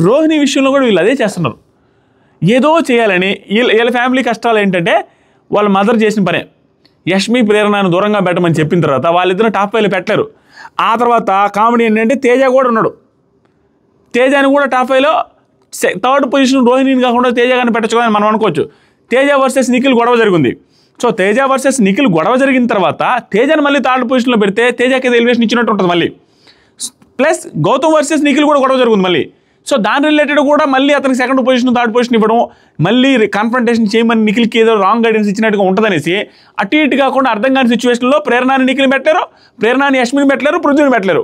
రోహిణి విషయంలో కూడా వీళ్ళు అదే చేస్తున్నారు. ఏదో చేయాలని వీళ్ళ ఫ్యామిలీ కష్టాలు ఏంటంటే వాళ్ళ మదర్ చేసిన పనే. యష్మి ప్రేరణను దూరంగా పెట్టమని చెప్పిన తర్వాత వాళ్ళిద్దరూ టాప్ 5లో పెట్టలేరు. ఆ తర్వాత కామెడీ ఏంటంటే తేజ కూడా ఉన్నాడు. తేజని కూడా టాప్ 5లో థర్డ్ పొజిషన్ రోహిణిని కాకుండా తేజ కానీ పెట్టచ్చు అని మనం అనుకోవచ్చు. తేజ వర్సెస్ నిఖిల్ గొడవ జరిగింది. సో తేజ వర్సెస్ నిఖిల్ గొడవ జరిగిన తర్వాత తేజని మళ్ళీ థర్డ్ పొజిషన్లో పెడితే తేజకి ఎలివేషన్ ఇచ్చినట్టు ఉంటుంది మళ్ళీ. ప్లస్ గౌతమ్ వర్సెస్ నిఖిల్ కూడా గొడవ జరుగుతుంది మళ్ళీ. సో దాని రిలేటెడ్ కూడా మళ్ళీ అతనికి సెకండ్ పొజిషన్ థర్డ్ పొజిషన్ ఇవ్వడం, మళ్ళీ కన్ఫ్రంటేషన్ చేయమని నిఖిల్కి ఏదో రాంగ్ గైడెన్స్ ఇచ్చినట్టుగా ఉంటుందనేసి అటు ఇటు కాకుండా అర్థం కాని సిచ్యువేషన్లో ప్రేరణని నిఖిల్ని పెట్టలేరు, ప్రేరణని యష్మిని పెట్టలేరు, పృథ్వీని పెట్టలేరు.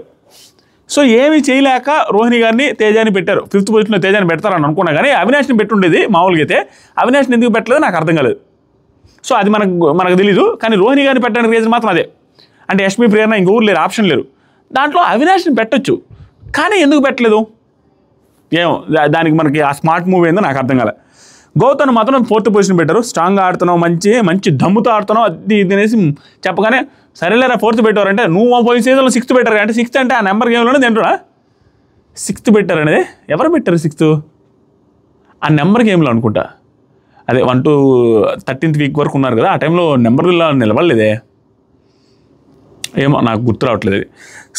సో ఏమీ చేయలేక రోహిణి గారిని తేజాని పెట్టారు. 5th పొజిషన్లో తేజాని పెడతారని అనుకున్నా కానీ అవినాష్ని పెట్టుండేది మామూలుగా అయితే. అవినాష్ని ఎందుకు పెట్టలేదు నాకు అర్థం కాలేదు. సో అది మనకు తెలీదు. కానీ రోహిణి గారిని పెట్టడానికి రీజన్ మాత్రం అదే. అంటే యష్మి ప్రేరణ ఇంక ఊరు లేరు, ఆప్షన్ లేరు. దాంట్లో అవినాష్ని పెట్టొచ్చు కానీ ఎందుకు పెట్టలేదు ఏమో, దానికి మనకి ఆ స్మార్ట్ మూవ్ ఏందో నాకు అర్థం కాలేదు. గౌతమ్ మాత్రం 4th పొజిషన్ పెట్టారు. స్ట్రాంగ్గా ఆడుతున్నావు, మంచి దమ్ముతో ఆడుతున్నావు, అది ఇది అనేసి చెప్పగానే సరేలేరా 4th పెట్టారంటే నువ్వు పోయిన సీజన్లో 6th పెట్టారు అంటే 6th అంటే ఆ నెంబర్ గేమ్లోనే తింటున్నా 6th పెట్టారు అనేది ఎవరు పెట్టారు 6th ఆ నెంబర్ గేమ్లో అనుకుంటా. అదే 1 to 13th వీక్ వరకు ఉన్నారు కదా, ఆ టైంలో నెంబర్లో నిలబడలేదే ఏమో నాకు గుర్తు రావట్లేదు అది.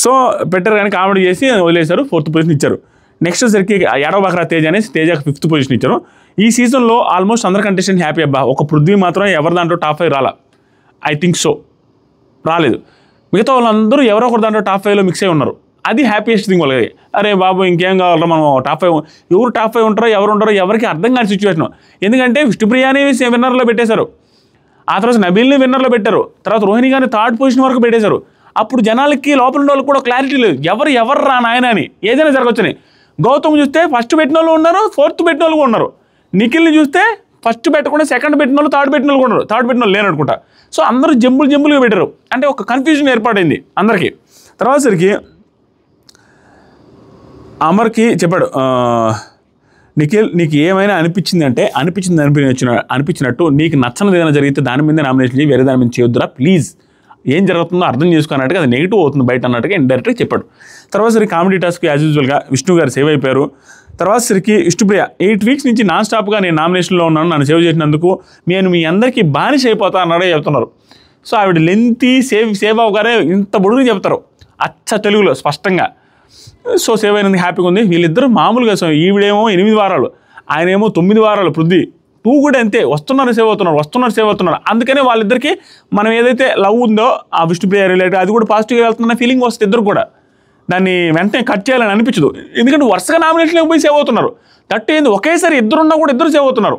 సో పెట్టారు కానీ కామెడీ చేసి వదిలేశారు, 4th పొజిషన్ ఇచ్చారు. నెక్స్ట్ సరికి యాడవ బక్రా తేజ అనేసి తేజకి 5th పొజిషన్ ఇచ్చారు. ఈ సీజన్లో ఆల్మోస్ట్ అందరు కంటెస్టెంట్ హ్యాపీ అబ్బా. ఒక పృథ్వీ మాత్రం ఎవరి దాంట్లో టాప్ 5 రాలా, ఐ థింక్ సో రాలేదు. మిగతా వాళ్ళందరూ ఎవరో ఒకరి దాంట్లో టాప్ 5లో మిక్స్ అయి ఉన్నారు. అది హ్యాపీయెస్ట్ థింగ్ వాళ్ళకి. అరే బాబు ఇంకేం కావాలరా మనం టాప్ 5, ఎవరు టాప్ 5 ఉంటారో ఎవరు ఉంటారో ఎవరికి అర్థం కాని సిచ్యువేషన్. ఎందుకంటే విష్ణుప్రియాని విన్నర్లో పెట్టేశారు, ఆ తర్వాత నబీల్ని విన్నర్లో పెట్టారు, తర్వాత రోహిణి గారిని థర్డ్ పొజిషన్ వరకు పెట్టేశారు. అప్పుడు జనాలకి లోపల ఉన్న వాళ్ళకి కూడా క్లారిటీ లేదు ఎవరు రా నాయన అని, ఏదైనా జరగవచ్చని. గౌతమ్ చూస్తే ఫస్ట్ పెట్టిన వాళ్ళు ఉన్నారు, 4th పెట్టిన వాళ్ళు కూడా ఉన్నారు. నిఖిల్ని చూస్తే ఫస్ట్ పెట్టకుండా సెకండ్ పెట్టిన వాళ్ళు, థర్డ్ పెట్టిన వాళ్ళు కూడా ఉన్నారు, థర్డ్ పెట్టిన వాళ్ళు లేననుకుంటా. సో అందరూ జంబులుగా పెట్టారు. అంటే ఒక కన్ఫ్యూజన్ ఏర్పడింది అందరికీ. తర్వాత సరికి అమర్కి చెప్పాడు, నిఖిల్ నీకు ఏమైనా అనిపించినట్టు నీకు నచ్చనిది ఏదైనా జరిగితే దాని మీద నామినేషన్ చేయి, వేరే దాని మీద చేయొద్దురా ప్లీజ్, ఏం జరుగుతుందో అర్థం చేసుకున్నట్టుగా అది నెగిటివ్ అవుతుంది బయట అన్నట్టుగా ఇండైరెక్ట్గా చెప్పాడు. తర్వాత సరికి కామెడీ టాస్క్ యాజ్ యూజువల్గా విష్ణు గారు సేవ్ అయిపోయారు. తర్వాత సరికి విష్ణుప్రియ 8 వీక్స్ నుంచి నాన్ స్టాప్గా నేను నామినేషన్లో ఉన్నాను, నన్ను సేవ్ చేసినందుకు నేను మీ అందరికీ బానిస అయిపోతా అన్నాడే చెప్తున్నారు. సో ఆవిడ లెంతీ సేవ్ అవగానే ఇంత బొడుగు చెప్తారు అచ్చ తెలుగులో స్పష్టంగా. సో సేవ్ అయినందుకు హ్యాపీగా ఉంది. వీళ్ళిద్దరూ మామూలుగా ఈవిడేమో 8 వారాలు, ఆయనేమో 9 వారాలు. పృథ్వీ 2 కూడా అంతే, వస్తున్నారు సేవ్ అవుతున్నారు. అందుకనే వాళ్ళిద్దరికి మనం ఏదైతే లవ్ ఉందో ఆ విష్ణుప్రియ రిలేటెడ్ అది కూడా పాజిటివ్గా వెళ్తున్న ఫీలింగ్ వస్తుంది ఇద్దరు కూడా. దాన్ని వెంటనే కట్ చేయాలని అనిపించదు, ఎందుకంటే వరుసగా నామినేషన్లోకి పోయి సేవ్ అవుతున్నారు. దట్ ఏంది ఒకేసారి ఇద్దరున్నా కూడా ఇద్దరు సేవ్ అవుతున్నారు,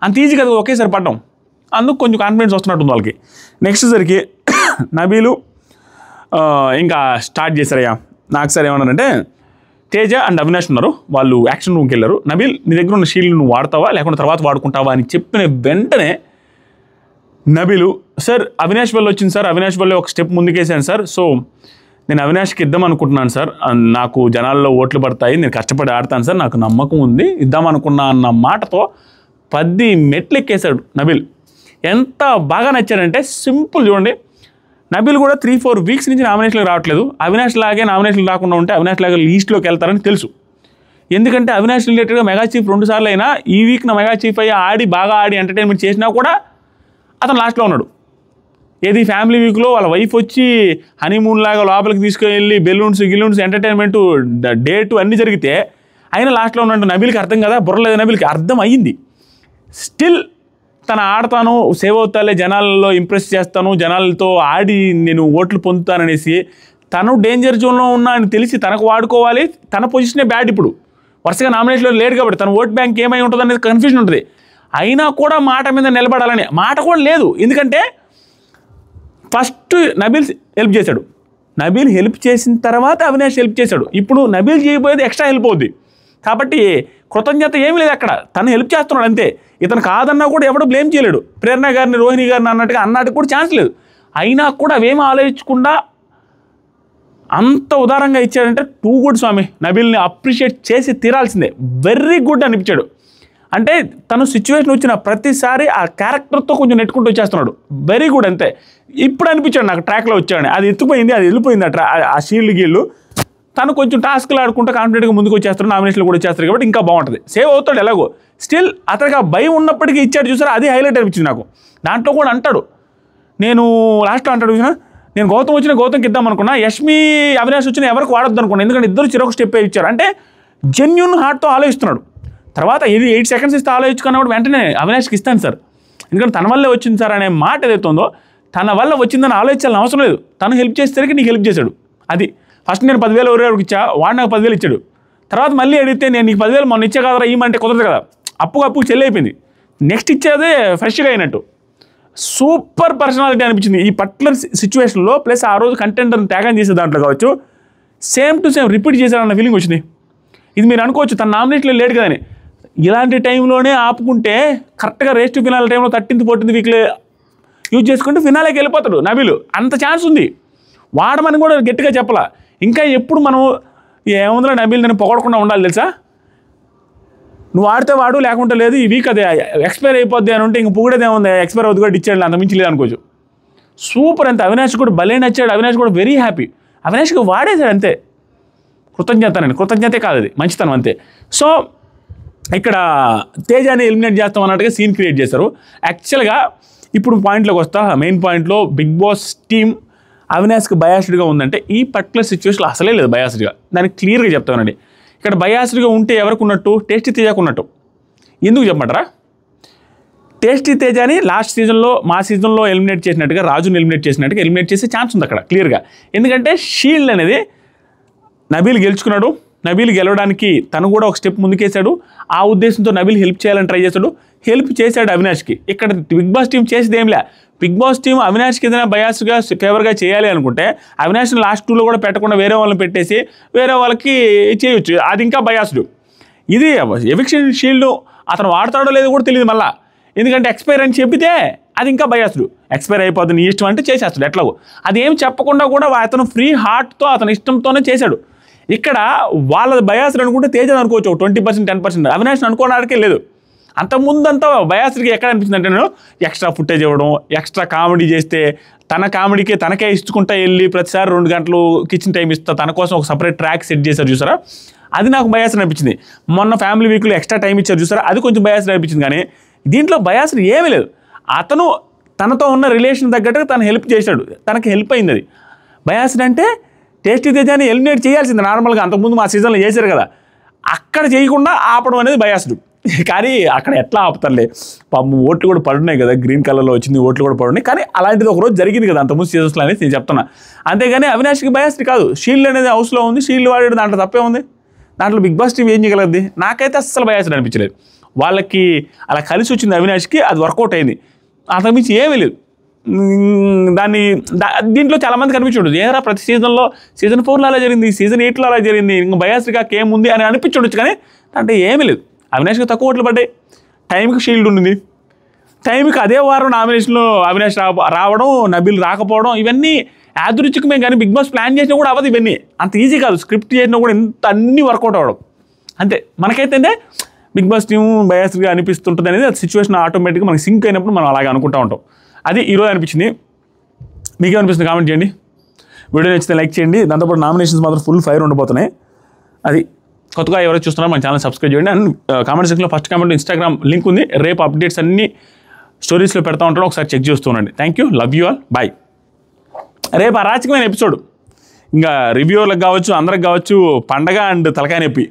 అంత ఈజీ కదా ఒకేసారి పడడం. అందుకు కొంచెం కాన్ఫిడెన్స్ వస్తున్నట్టుంది వాళ్ళకి. నెక్స్ట్ సరికి నబీలు ఇంకా స్టార్ట్ చేశారయ్యా. నాకు సార్ ఏమన్నారంటే తేజ అండ్ అవినాష్ ఉన్నారు, వాళ్ళు యాక్షన్ రూమ్కి వెళ్ళారు. నబీల్ నీ దగ్గర ఉన్న షీల్డ్ నువ్వు వాడతావా లేకుంటే తర్వాత వాడుకుంటావా అని చెప్పిన వెంటనే నబీలు సార్ అవినాష్ వల్ల వచ్చింది సార్, అవినాష్ వల్ల ఒక స్టెప్ ముందుకేసాను సార్, సో నేను అవినాష్కి ఇద్దాం అనుకుంటున్నాను సార్, నాకు జనాల్లో ఓట్లు పడతాయి, నేను కష్టపడి ఆడతాను సార్, నాకు నమ్మకం ఉంది, ఇద్దామనుకున్నా అన్న మాటతో 10 మెట్లు ఎక్కేశాడు నబీల్. ఎంత బాగా నచ్చాడంటే సింపుల్ చూడండి, నబీల్ కూడా 3-4 వీక్స్ నుంచి నామినేషన్లకు రావట్లేదు. అవినాష్ లాగే నామినేషన్లు రాకుండా ఉంటే అవినాష్ లాగే లీస్ట్లోకి వెళ్తారని తెలుసు. ఎందుకంటే అవినాష్ రిలేటెడ్గా మెగా చీఫ్ 2 సార్లు అయినా ఈ వీక్ నా మెగా చీఫ్ అయ్యి బాగా ఆడి ఎంటర్టైన్మెంట్ చేసినా కూడా అతను లాస్ట్లో ఉన్నాడు. ఏది ఫ్యామిలీ వీక్లో వాళ్ళ వైఫ్ వచ్చి హనీమూన్ లాగా లోపలికి తీసుకువెళ్ళి బెలూన్స్ ఎంటర్టైన్మెంటు డేటు అన్నీ జరిగితే అయినా లాస్ట్లో ఉన్నట్టు నబీల్కి అర్థం కదా, బుర్రలేదు నబీల్కి అర్థం అయ్యింది. స్టిల్ తను ఆడతాను, సేవ్ అవుతాలే, జనాలలో ఇంప్రెస్ చేస్తాను, జనాలతో ఆడి నేను ఓట్లు పొందుతాననేసి తను డేంజర్ జోన్లో ఉన్నా అని తెలిసి తనకు వాడుకోవాలి. తన పొజిషనే బ్యాడ్, ఇప్పుడు వరుసగా నామినేషన్లో లేడు కాబట్టి తన ఓట్ బ్యాంక్ ఏమై ఉంటుంది అనేది కన్ఫ్యూజన్ ఉంటుంది. అయినా కూడా మాట మీద నిలబడాలని మాట కూడా లేదు, ఎందుకంటే ఫస్ట్ నబీల్ హెల్ప్ చేశాడు, నబీల్ హెల్ప్ చేసిన తర్వాత అవినాష్ హెల్ప్ చేశాడు. ఇప్పుడు నబీల్ చేయబోయేది ఎక్స్ట్రా హెల్ప్ అవుద్ది కాబట్టి కృతజ్ఞత ఏమీ లేదు అక్కడ, తను హెల్ప్ చేస్తున్నాడు అంతే. ఇతను కాదన్నా కూడా ఎవడో బ్లేమ్ చేయలేడు, ప్రేరణ గారిని రోహిణి గారిని అన్నట్టుగా కూడా ఛాన్స్ లేదు. అయినా కూడా అవేమీ ఆలోచించకుండా అంత ఉదారంగా ఇచ్చాడంటే టూ గుడ్ స్వామి. నబీల్ని అప్రిషియేట్ చేసి తీరాల్సిందే, వెరీ గుడ్ అనిపించాడు. అంటే తను సిచ్యువేషన్ వచ్చిన ప్రతిసారి ఆ క్యారెక్టర్తో కొంచెం నెట్టుకుంటూ వచ్చేస్తున్నాడు. Very good. అంతే ఇప్పుడు అనిపించాడు నాకు ట్రాక్లో వచ్చాడని. అది ఎత్తుపోయింది, అది వెళ్ళిపోయింది ఆ షీల్డ్ గీళ్ళు. తను కొంచెం టాస్క్లు ఆడుకుంటూ కాన్ఫిడెంట్గా ముందుకు వచ్చేస్తాడు, నామినేషన్లు కూడా వచ్చేస్తారు కాబట్టి ఇంకా బాగుంటుంది. సేవ్ అవుతాడు ఎలాగో. స్టిల్ అతనికి ఆ భయం ఉన్నప్పటికీ ఇచ్చాడు చూసారా, అది హైలైట్ అనిపించింది నాకు. దాంట్లో కూడా అంటాడు, నేను లాస్ట్లో అంటాడు చూసినా, నేను గౌతమ్ వచ్చిన గౌతమ్కి ఇద్దాం అనుకున్నా, యష్మి అవినాష్ వచ్చిన ఎవరికి వాడొద్దు అనుకున్నా, ఎందుకంటే ఇద్దరు చిరొక స్టెప్ ఇచ్చారు. అంటే జెన్యూన్ హార్ట్తో ఆలోచిస్తున్నాడు. తర్వాత ఇది 8 seconds ఇస్తే ఆలోచించుకున్నప్పుడు వెంటనే అవినాష్కి ఇస్తాను సార్, ఎందుకంటే తన వల్లే వచ్చింది సార్ అనే మాట ఏదైతే ఉందో, తన వల్ల వచ్చిందని ఆలోచించాలని అవసరం లేదు. తను హెల్ప్ చేసేసరికి నీకు హెల్ప్ చేశాడు. అది ఫస్ట్ నేను 10,000 ఎవరికి ఇచ్చా, వాడు నాకు 10,000 ఇచ్చాడు. తర్వాత మళ్ళీ అడిగితే నేను నీకు 10,000 మొన్న ఇచ్చా కదరా ఇవ్వమంటే కుదరదు కదా, అప్పుకు చెల్లి అయిపోయింది. నెక్స్ట్ ఇచ్చేదే ఫ్రెష్గా అయినట్టు. సూపర్ పర్సనాలిటీ అనిపించింది ఈ పర్టికులర్ సిచ్యువేషన్లో. ప్లస్ ఆ రోజు కంటెంట్ని త్యాగం చేసే దాంట్లో కావచ్చు, సేమ్ టు సేమ్ రిపీట్ చేశారన్న ఫీలింగ్ వచ్చింది. ఇది మీరు అనుకోవచ్చు తన నామినేషన్లో లేడు కదని. ఇలాంటి టైంలోనే ఆపుకుంటే కరెక్ట్గా రేస్ టు ఫినాల్ టైంలో 13th 14th వీక్లో యూజ్ చేసుకుంటే ఫినాలేకి వెళ్ళిపోతాడు నబీలు. అంత ఛాన్స్ ఉంది. వాడమని కూడా గట్టిగా చెప్పాలా. ఇంకా ఎప్పుడు మనం ఏముందో నబీలు నేను పొగడకుండా ఉండాలి తెలుసా. నువ్వు ఆడితే వాడు, లేకుంటే లేదు. ఈ వీక్ అదే ఎక్స్పైర్ అయిపోద్ది అని ఉంటే ఇంక పొగిడేది ఏముంది, ఎక్స్పైర్ అవుతుంది కూడా ఇచ్చాడు, అంత మించి లేదు అనుకోవచ్చు. సూపర్. అంతే అవినాష్ కూడా భలే నచ్చాడు. అవినాష్ కూడా వెరీ హ్యాపీ. అవినాష్కి వాడేశాడు అంతే. కృతజ్ఞతే కాదు, అది మంచితనం అంతే. సో ఇక్కడ తేజాని ఎలిమినేట్ చేస్తాం అన్నట్టుగా సీన్ క్రియేట్ చేశారు. యాక్చువల్గా ఇప్పుడు పాయింట్లోకి వస్తా. మెయిన్ పాయింట్లో బిగ్ బాస్ టీమ్ అవినాష్కి బయాస్డ్గా ఉందంటే ఈ పర్టికులర్ సిచ్యువేషన్లో అసలే లేదు బయాస్డ్గా. దానికి క్లియర్గా చెప్తానండి. ఇక్కడ బయాస్డ్గా ఉంటే ఎవరికి ఉన్నట్టు, టేస్టీ తేజాకు ఉన్నట్టు. ఎందుకు చెప్పమంటారా, టేస్టీ తేజాని లాస్ట్ సీజన్లో మా సీజన్లో ఎలిమినేట్ చేసినట్టుగా, రాజుని ఎలిమినేట్ చేసినట్టుగా ఎలిమినేట్ చేసే ఛాన్స్ ఉంది అక్కడ క్లియర్గా. ఎందుకంటే షీల్డ్ అనేది నబీల్ గెలుచుకున్నాడు. నబీల్ గెలవడానికి తను కూడా ఒక స్టెప్ ముందుకేశాడు. ఆ ఉద్దేశంతో నబీల్ హెల్ప్ చేయాలని ట్రై చేశాడు. హెల్ప్ చేశాడు అవినాష్కి. ఇక్కడ బిగ్ బాస్ టీం చేసేది ఏం లే. బిగ్ బాస్ టీం అవినాష్కి ఏదైనా బయాస్గా ఫేవర్గా చేయాలి అనుకుంటే అవినాష్ని లాస్ట్ 2లో కూడా పెట్టకుండా వేరే వాళ్ళని పెట్టేసి వేరే వాళ్ళకి చేయొచ్చు. అది ఇంకా బయాస్డ్. ఇది ఎవిక్షన్ షీల్డ్ అతను వాడతాడో లేదో కూడా తెలియదు మళ్ళీ. ఎందుకంటే ఎక్స్పైర్ అని చెప్పితే అది ఇంకా బయాస్డ్. ఎక్స్పైర్ అయిపోతుంది నీ ఇష్టం అంటే చేసేస్తాడు ఎట్లాగో. అది ఏం చెప్పకుండా కూడా అతను ఫ్రీ హార్ట్తో అతని ఇష్టంతోనే చేశాడు. ఇక్కడ వాళ్ళ బయాస్డ్ అనుకుంటే తేజ అనుకోవచ్చు 20% 10%. అవినాష్ని అనుకోవడానికే లేదు. అంతకుముందంతా బయాస్డ్కి ఎక్కడ అనిపించింది అంటే, నేను ఎక్స్ట్రా ఫుటేజ్ ఇవ్వడం, ఎక్స్ట్రా కామెడీ చేస్తే తన కామెడీకి తనకే ఇచ్చుకుంటా వెళ్ళి ప్రతిసారి 2 గంటలు కిచెన్ టైం ఇస్తా, తన కోసం ఒక సపరేట్ ట్రాక్ సెట్ చేశారు చూసారా, అది నాకు బయాస్డ్ అనిపించింది. మొన్న ఫ్యామిలీ వీక్లో ఎక్స్ట్రా టైం ఇచ్చారు చూసారా, అది కొంచెం బయాస్డ్ అనిపించింది. కానీ దీంట్లో బయాస్డ్ ఏమీ లేదు. అతను తనతో ఉన్న రిలేషన్ తగ్గట్టుగా తను హెల్ప్ చేశాడు, తనకి హెల్ప్ అయింది. అది బయాస్డ్ అంటే టేస్టీ తేజాని ఎలిమినేట్ చేయాల్సింది నార్మల్గా. అంతకుముందు మా సీజన్లో చేశారు కదా, అక్కడ చేయకుండా ఆపడం అనేది బయాస్డ్. కానీ అక్కడ ఎట్లా ఆపుతారులే, పాపం ఓట్లు కూడా పడున్నాయి కదా, గ్రీన్ కలర్లో వచ్చింది ఓట్లు కూడా పడున్నాయి. కానీ అలాంటిది ఒక రోజు జరిగింది కదా అంతకుముందు సీజన్స్లో అనేది నేను చెప్తున్నా. అంతేగాని అవినాష్కి బయాస్డ్ కాదు. షీల్డ్ అనేది హౌస్లో ఉంది, షీల్డ్ వాడాడు, దాంట్లో తప్పే ఉంది. దాంట్లో బిగ్ బాస్ టీం ఏం చేయగలదు. నాకైతే అస్సలు బయాస్డ్ అనిపించలేదు. వాళ్ళకి అలా కలిసి వచ్చింది అవినాష్కి, అది వర్కౌట్ అయింది. అంతకుమించి ఏమీ లేదు. దీంట్లో చాలామంది కనిపించండు, ఏదైనా ప్రతి సీజన్లో సీజన్ 4లో అలా జరిగింది, సీజన్ 8లో అలా జరిగింది, ఇంకా బయాస్డ్గా ఏముంది అని అనిపించవచ్చు. కానీ అంటే ఏమీ లేదు. అవినాష్కి తక్కువ ఓట్లు పడ్డాయి, టైంకి షీల్డ్ ఉండింది, టైంకి అదే వారం నామినేషన్లో అవినాష్ రావడం, నబీల్ రాకపోవడం, ఇవన్నీ యాదృచ్ఛికమే. కానీ బిగ్ బాస్ ప్లాన్ చేసినా కూడా అవ్వదు. ఇవన్నీ అంత ఈజీ కాదు. స్క్రిప్ట్ చేసినా కూడా ఇంత అన్నీ వర్కౌట్ అవ్వడం అంతే. మనకైతే అంటే బిగ్ బాస్ టీం బయాస్డ్గా అనిపిస్తుంటుంది అనేది అది సిచ్యువేషన్ ఆటోమేటిక్గా మనకి సింక్ అయినప్పుడు మనం అలాగే అనుకుంటూ ఉంటాం. అది ఈరోజు అనిపించింది. మీకేమనిపిస్తుంది కామెంట్ చేయండి. వీడియో నచ్చితే లైక్ చేయండి. దాంతోపాటు నామినేషన్స్ మాత్రం ఫుల్ ఫైర్ ఉండబోతున్నాయి. అది కొత్తగా ఎవరైతే చూస్తున్నారో మన ఛానల్ సబ్స్క్రైబ్ చేయండి. అండ్ కామెంట్ సెక్షన్లో ఫస్ట్ కామెంట్ ఇన్స్టాగ్రామ్ లింక్ ఉంది. రేపు అప్డేట్స్ అన్ని స్టోరీస్లో పెడతా ఉంటాను, ఒకసారి చెక్ చేస్తూ ఉండండి. Thank you, love you all, bye. రేపు అరాచకమైన ఎపిసోడ్, ఇంకా రివ్యూలకు కావచ్చు, అందరికి కావచ్చు, పండగ అండ్ తలకాయ నొప్పి.